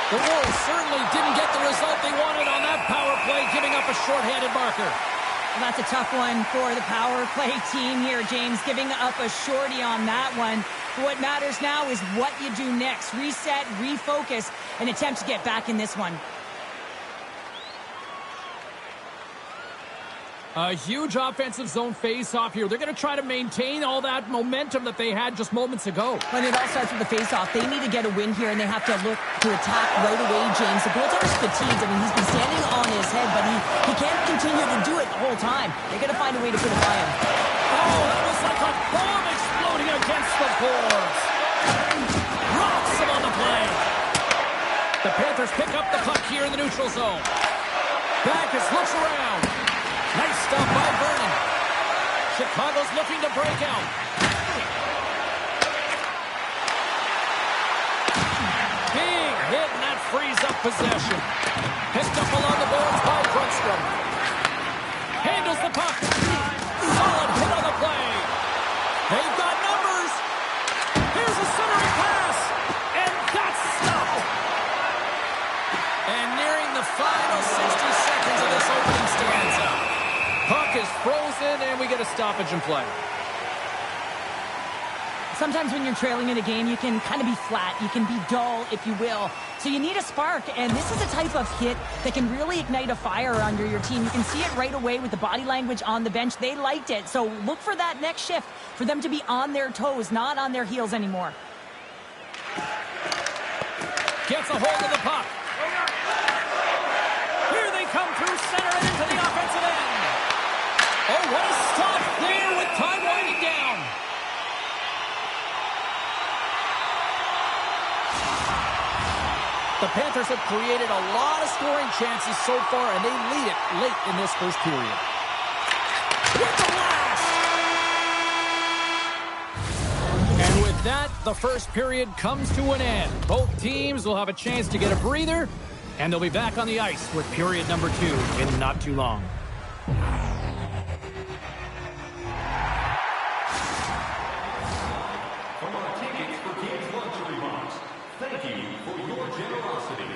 A: The Wolves certainly didn't get the result they wanted on that power play, giving up a short-handed marker.
B: Well, that's a tough one for the power play team here, James, giving up a shorty on that one. But what matters now is what you do next. Reset, refocus, and attempt to get back in this one.
A: A huge offensive zone face-off here. They're going to try to maintain all that momentum that they had just moments ago.
B: When it all starts with the face-off, they need to get a win here, and they have to look to attack right away, James. The goaltender's fatigued. I mean, he's been standing on his head, but he can't continue to do it the whole time. They're going to find a way to put it by him.
A: Oh, that was like a bomb exploding against the boards. Rocks him on the play. The Panthers pick up the puck here in the neutral zone. Backus looks around. Nice stuff by Vernon. Chicago's looking to break out. Big hit, and that frees up possession. Picked up along the boards by Brunstrom. Handles the puck. Solid hit on the play. They've got numbers. Here's a centering pass. And that's stopped. And nearing the final 60 seconds of this opening stanza. Puck is frozen, and we get a stoppage in play.
B: Sometimes when you're trailing in a game, you can kind of be flat. You can be dull, if you will. So you need a spark, and this is a type of hit that can really ignite a fire under your team. You can see it right away with the body language on the bench. They liked it. So look for that next shift, for them to be on their toes, not on their heels anymore.
A: Gets a hold of the puck. Here they come through center and into the offensive end. Oh, what a stop there with time winding down. The Panthers have created a lot of scoring chances so far, and they lead it late in this first period. With the blast! And with that, the first period comes to an end. Both teams will have a chance to get a breather, and they'll be back on the ice with period number 2 in not too long.
C: From our Tickets for Kids luxury box, thank you for your generosity.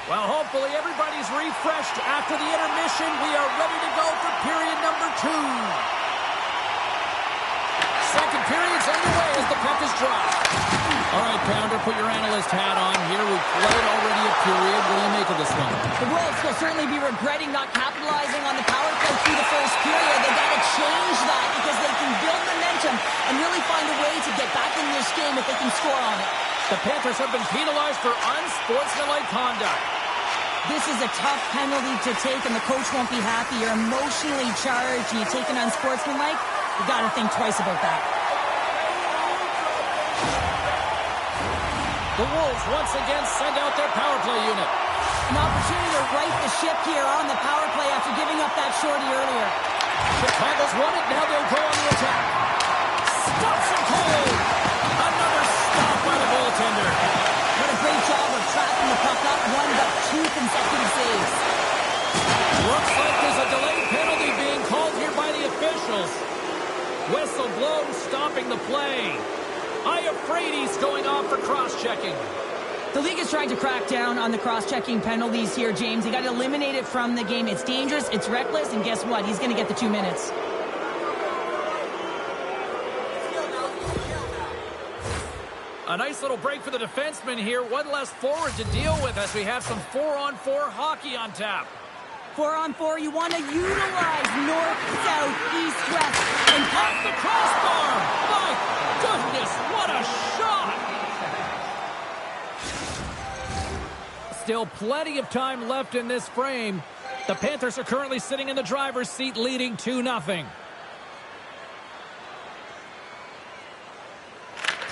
A: Well, hopefully everybody's refreshed after the intermission. We are ready to go for period number 2. Second period's underway as the puck is dropped. All right, Pounder, put your analyst hat on here. We've played already a period. What do you make of this one?
B: The Wolves will certainly be regretting not capitalizing on the power play through the first period. They got to change that because they can build momentum and really find a way to get back in this game if they can score on it.
A: The Panthers have been penalized for unsportsmanlike conduct.
B: This is a tough penalty to take, and the coach won't be happy. You're emotionally charged, and you take an unsportsmanlike. You got to think twice about that.
A: The Wolves once again send out their power play unit.
B: An opportunity to right the ship here on the power play after giving up that shorty earlier.
A: Chicago's won it. Now they'll go on the attack. Stops it cold. Another stop by the goaltender.
B: What a great job of tracking the puck up. One but two consecutive saves.
A: Looks like there's a delayed penalty being called here by the officials. Whistle blown, stopping the play. Euphrates going off for cross-checking.
B: The league is trying to crack down on the cross-checking penalties here, James. You got to eliminate it from the game. It's dangerous, it's reckless, and guess what? He's going to get the 2 minutes.
A: A nice little break for the defenseman here. One less forward to deal with as we have some 4-on-4 hockey on tap.
B: 4-on-4, you want to utilize north, south, east, west, and
A: Off the crossbar! My goodness, what a shot! Still plenty of time left in this frame. The Panthers are currently sitting in the driver's seat, leading 2-0.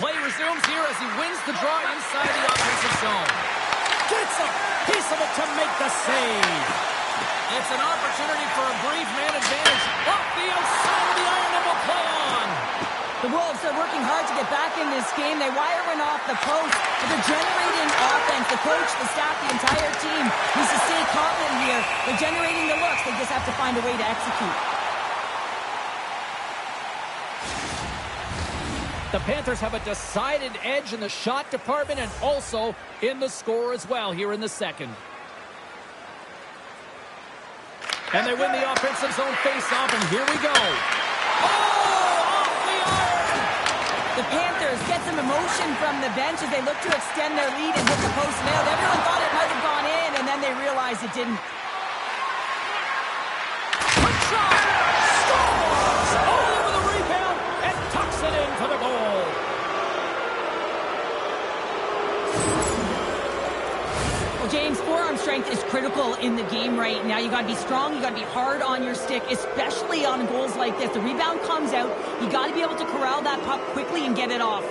A: Play resumes here as he wins the draw inside the offensive zone. Gets a piece of it to make the save. It's an opportunity for a brief man advantage. Off the outside of the iron and will play on.
B: the Wolves are working hard to get back in this game. They wire one off the post, but they're generating offense. The coach, the staff, the entire team needs to stay confident here. They're generating the looks. They just have to find a way to execute.
A: The Panthers have a decided edge in the shot department and also in the score as well here in the second. And they win the offensive zone face-off, and here we go. Oh, off the iron!
B: The Panthers get some emotion from the bench as they look to extend their lead and hit the post nailed. Everyone thought it might have gone in, and then they realized it didn't.
A: Quick shot! Scores! Over the rebound and tucks it in for the goal.
B: Well, James, forearm strength is critical in the game right now. You got to be strong. You got to be hard on your stick, especially on goals like this. The rebound comes out. You got to be able to corral that puck quickly and get it off.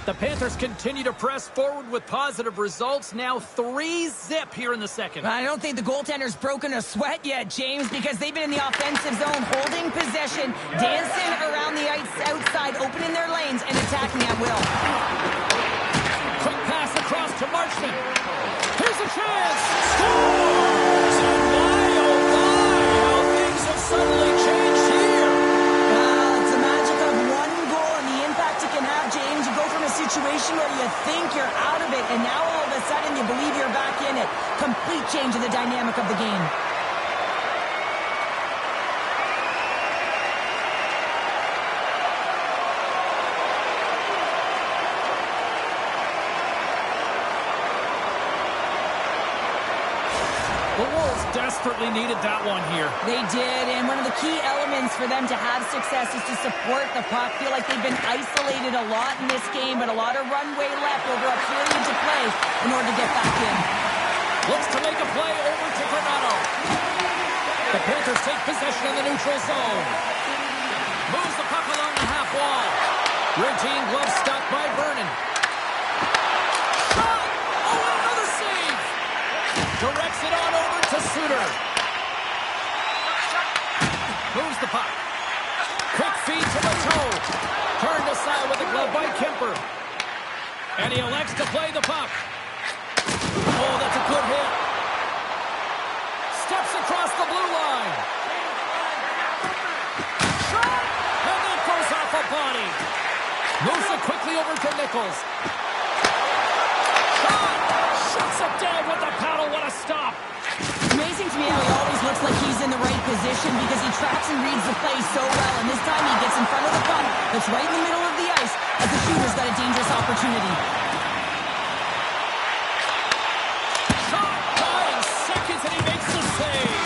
A: The Panthers continue to press forward with positive results. Now 3-0 here in the second.
B: I don't think the goaltender's broken a sweat yet, James, because they've been in the offensive zone, holding possession, dancing around the outside, opening their lanes, and attacking at will.
A: Quick pass across to Marchment. Here's a chance. Scores! And my, oh my, how things have suddenly changed here.
B: It's the magic of one goal and the impact it can have, James. You go from a situation where you think you're out of it, and now all of a sudden you believe you're back in it. Complete change in the dynamic of the game.
A: The Wolves desperately needed that one here.
B: They did, and one of the key elements for them to have success is to support the puck. Feel like they've been isolated a lot in this game, but a lot of runway left over a period to play in order to get back in.
A: Looks to make a play over to Granato. The Panthers take possession in the neutral zone. Moves the puck along the half wall. Routine glove stopped by Vernon. Shot! Oh, another save! Directs it on over to Suter. Moves the puck. Quick feed to the toe. Turned aside with the glove by Kemper. And he elects to play the puck. Oh, that's a good hit. Steps across the blue line. Shot! And that goes off a body. Moves it quickly over to Nichols. Down with the paddle, what a stop!
B: Amazing to me how he always looks like he's in the right position because he tracks and reads the play so well. And this time he gets in front of the puck that's right in the middle of the ice as the shooter's got a dangerous opportunity.
A: Shot, dying seconds, and he makes the save.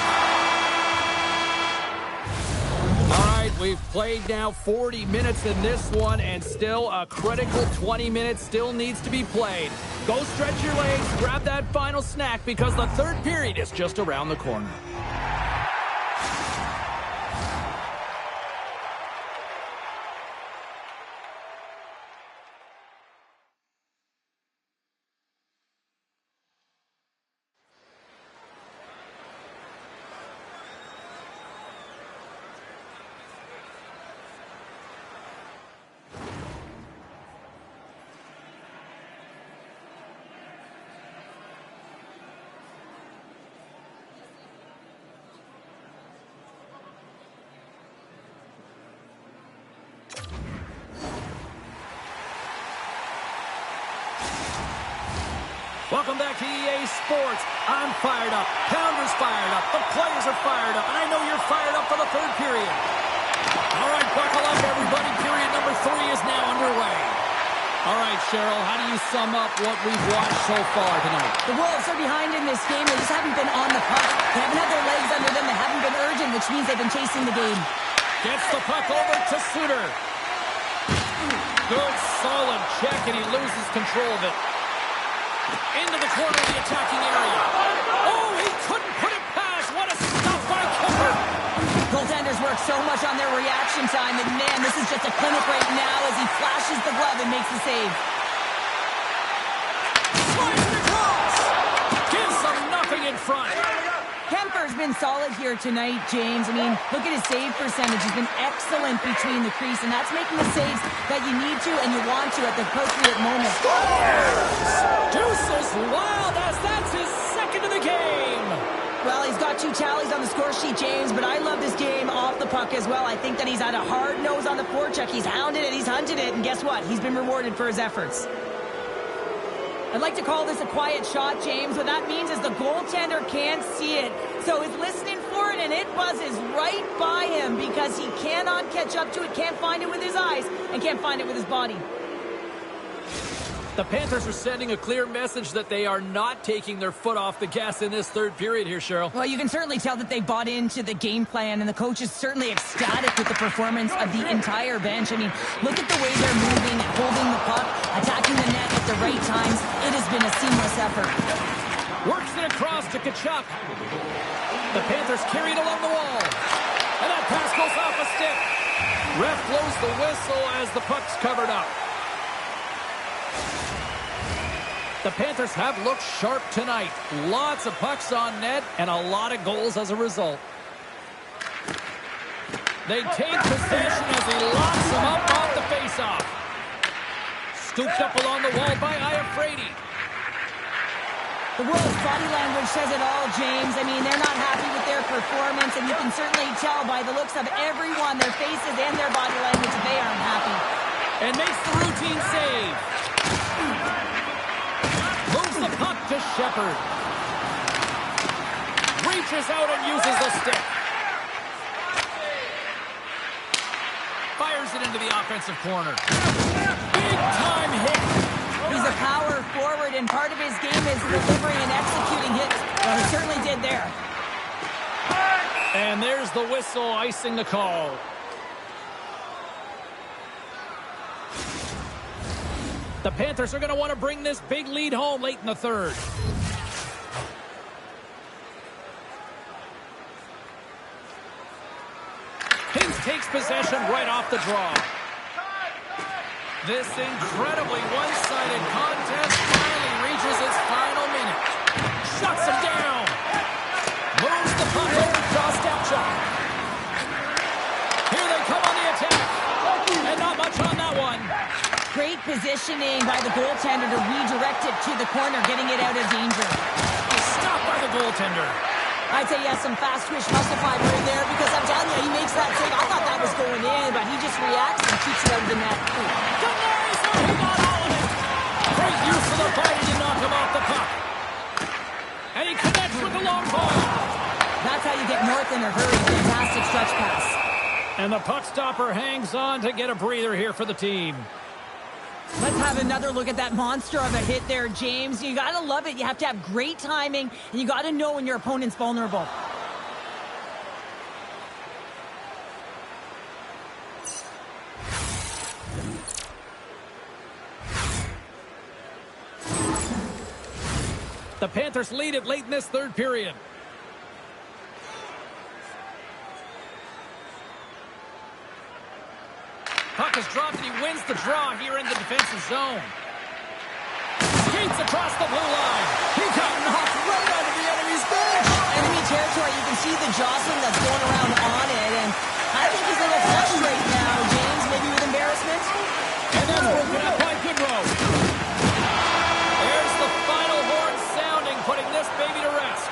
A: All right, we've played now 40 minutes in this one, and still a critical 20 minutes still needs to be played. Go stretch your legs, grab that final snack, because the third period is just around the corner. Welcome back to EA Sports. I'm fired up. Pounder's fired up. The players are fired up. And I know you're fired up for the third period. All right, buckle up, everybody. Period number 3 is now underway. All right, Cheryl, how do you sum up what we've watched so far tonight?
B: The Wolves are behind in this game. They just haven't been on the puck. They haven't had their legs under them. They haven't been urgent, which means they've been chasing the game.
A: Gets the puck over to Suter. Good, solid check, and he loses control of it. Into the corner of the attacking area. Oh, he couldn't put it past. What a stop by Kemper.
B: Goaltenders work so much on their reaction time, and man, this is just a clinic right now as he flashes the glove and makes the save.
A: Slides it across. Gives them nothing in front.
B: Kemper's been solid here tonight, James. I mean, look at his save percentage. He's been excellent between the crease, and that's making the saves that you need to and you want to at the appropriate moment.
A: Deuces wild as that's his second of the game.
B: Well, he's got 2 tallies on the score sheet, James, but I love this game off the puck as well. I think that he's had a hard nose on the forecheck. He's hounded it, he's hunted it, and guess what? He's been rewarded for his efforts. I'd like to call this a quiet shot, James. What that means is the goaltender can't see it. So he's listening for it, and it buzzes right by him because he cannot catch up to it, can't find it with his eyes, and can't find it with his body.
A: The Panthers are sending a clear message that they are not taking their foot off the gas in this third period here, Cheryl.
B: Well, you can certainly tell that they bought into the game plan, and the coach is certainly ecstatic with the performance of the entire bench. I mean, look at the way they're moving, holding the puck, attacking the net at the right times. It has been a seamless effort.
A: Works it across to Kachuk. The Panthers carried along the wall. And that pass goes off a stick. Ref blows the whistle as the puck's covered up. The Panthers have looked sharp tonight. Lots of pucks on net and a lot of goals as a result. They take possession as he locks them up off the faceoff. Scooped up along the wall by Iafrate.
B: The Wolves' body language says it all, James. I mean, they're not happy with their performance, and you can certainly tell by the looks of everyone, their faces and their body language, that they aren't happy.
A: And makes the routine save. Moves the puck to Shepard. Reaches out and uses the stick. Fires it into the offensive corner. Big time hit.
B: He's a power forward, and part of his game is delivering and executing hits. Well, he certainly did there.
A: And there's the whistle icing the call. The Panthers are going to want to bring this big lead home late in the third. Hings takes possession right off the draw. This incredibly one-sided contest finally reaches its final minute. Shuts him down. Moves the puck over to Ostapchuk. Here they come on the attack. And not much on that one.
B: Great positioning by the goaltender to redirect it to the corner, getting it out of danger.
A: Stopped by the goaltender.
B: I'd say he has some fast twitch muscle fiber in there because I'm telling you, he makes that save. I thought that was going in, but he just reacts and keeps it out of the net.
A: He got all of it. Great use of the body to knock him off the puck.
B: clutch pass.
A: And the puck stopper hangs on to get a breather here for the team.
B: Let's have another look at that monster of a hit there, James. You got to love it. You have to have great timing, and you got to know when your opponent's vulnerable.
A: The Panthers lead it late in this third period. Puck is dropped and he wins the draw here in the defensive zone. Skates across the blue line.
B: He got knocked right onto the enemy's bench. Enemy territory, you can see the jostling that's going around on it, and I think he's a little flushed right now, James, maybe with embarrassment.
A: And that's broken up by Goodrow. There's the final horn sounding, putting this baby to rest.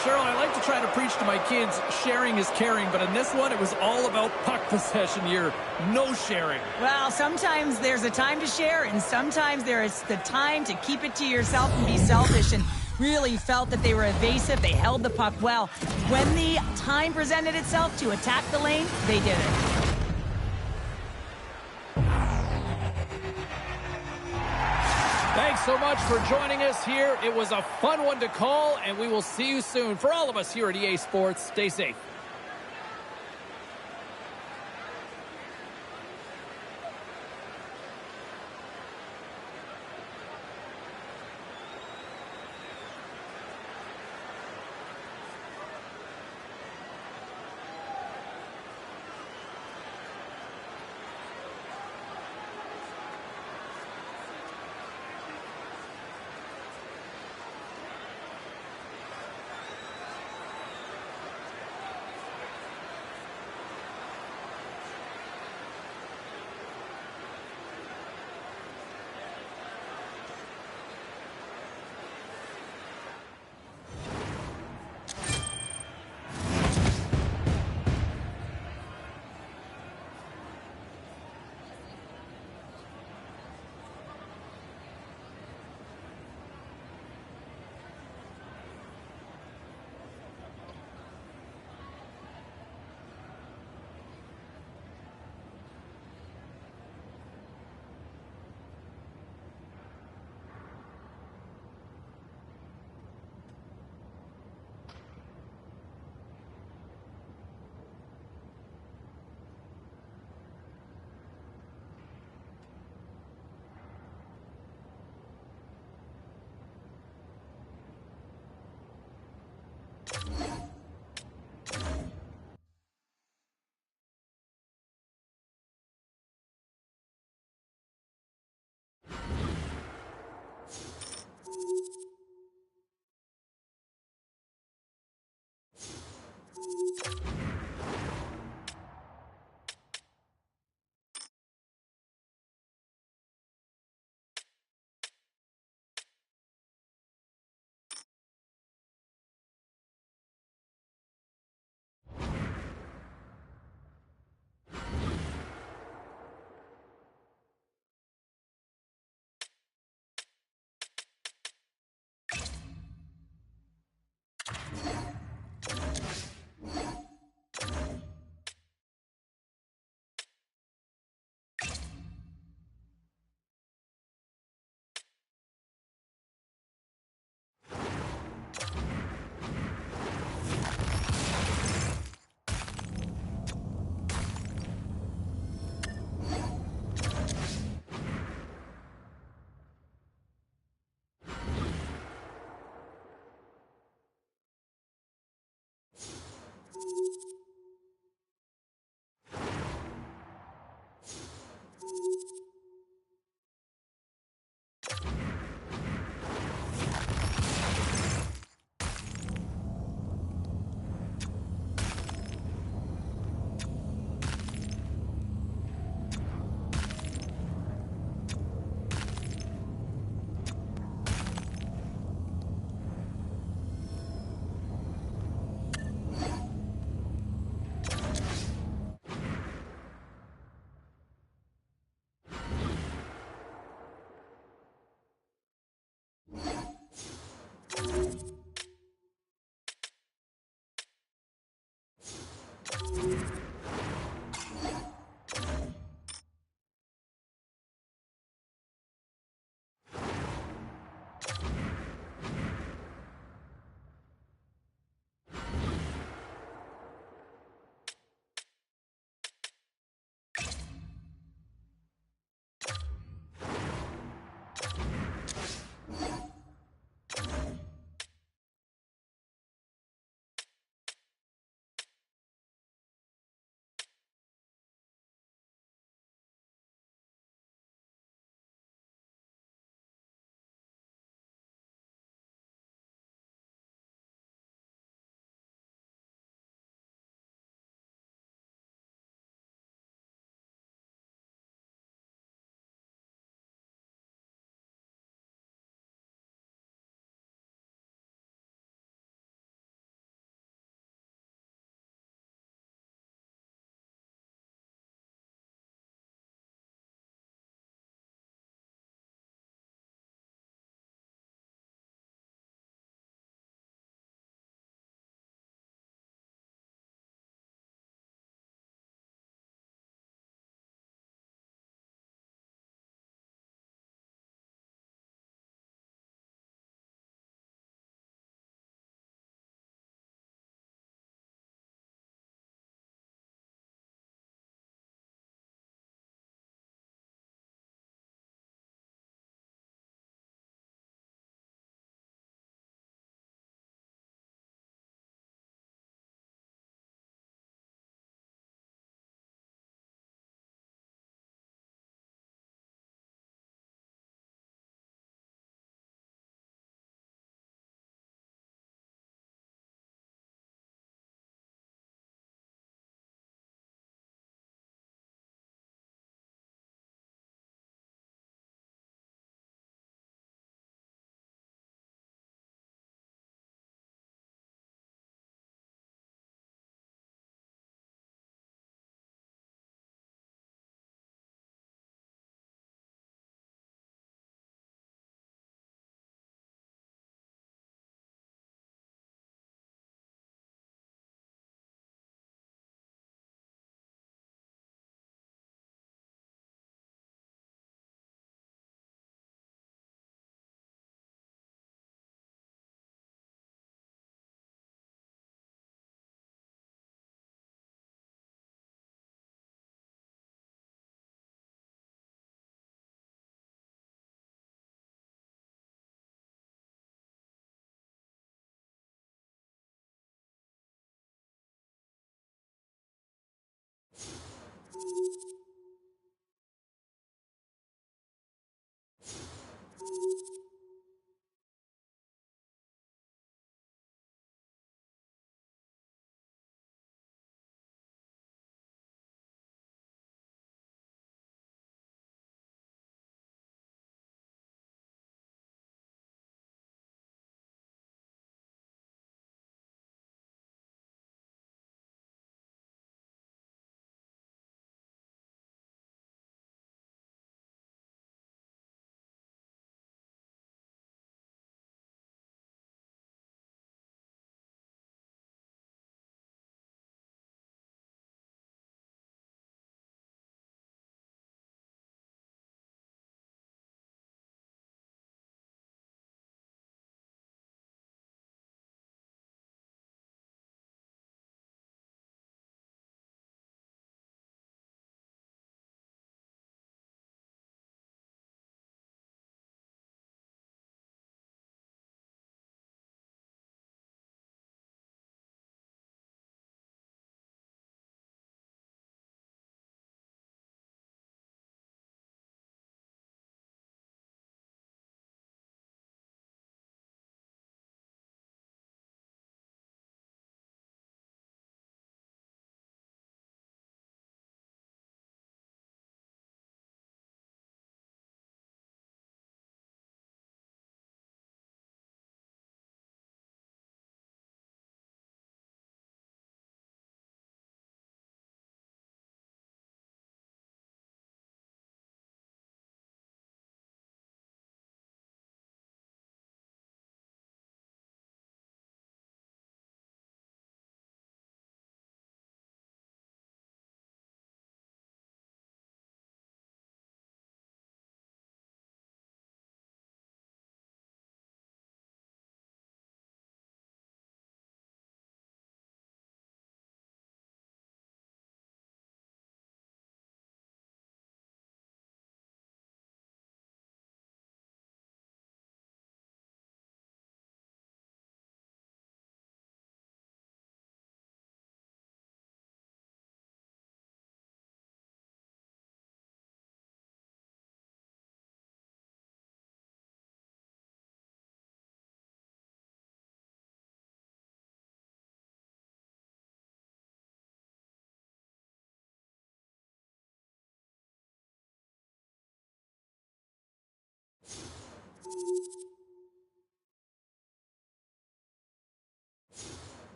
A: Cheryl, I like to try to preach to my kids, sharing is caring, but in this one, it was all about puck possession here. No sharing.
B: Well, sometimes there's a time to share, and sometimes there is the time to keep it to yourself and be selfish, and really felt that they were evasive. They held the puck well. When the time presented itself to attack the lane, they did it.
A: Thanks so much for joining us here. It was a fun one to call, and we will see you soon. For all of us here at EA Sports, stay safe.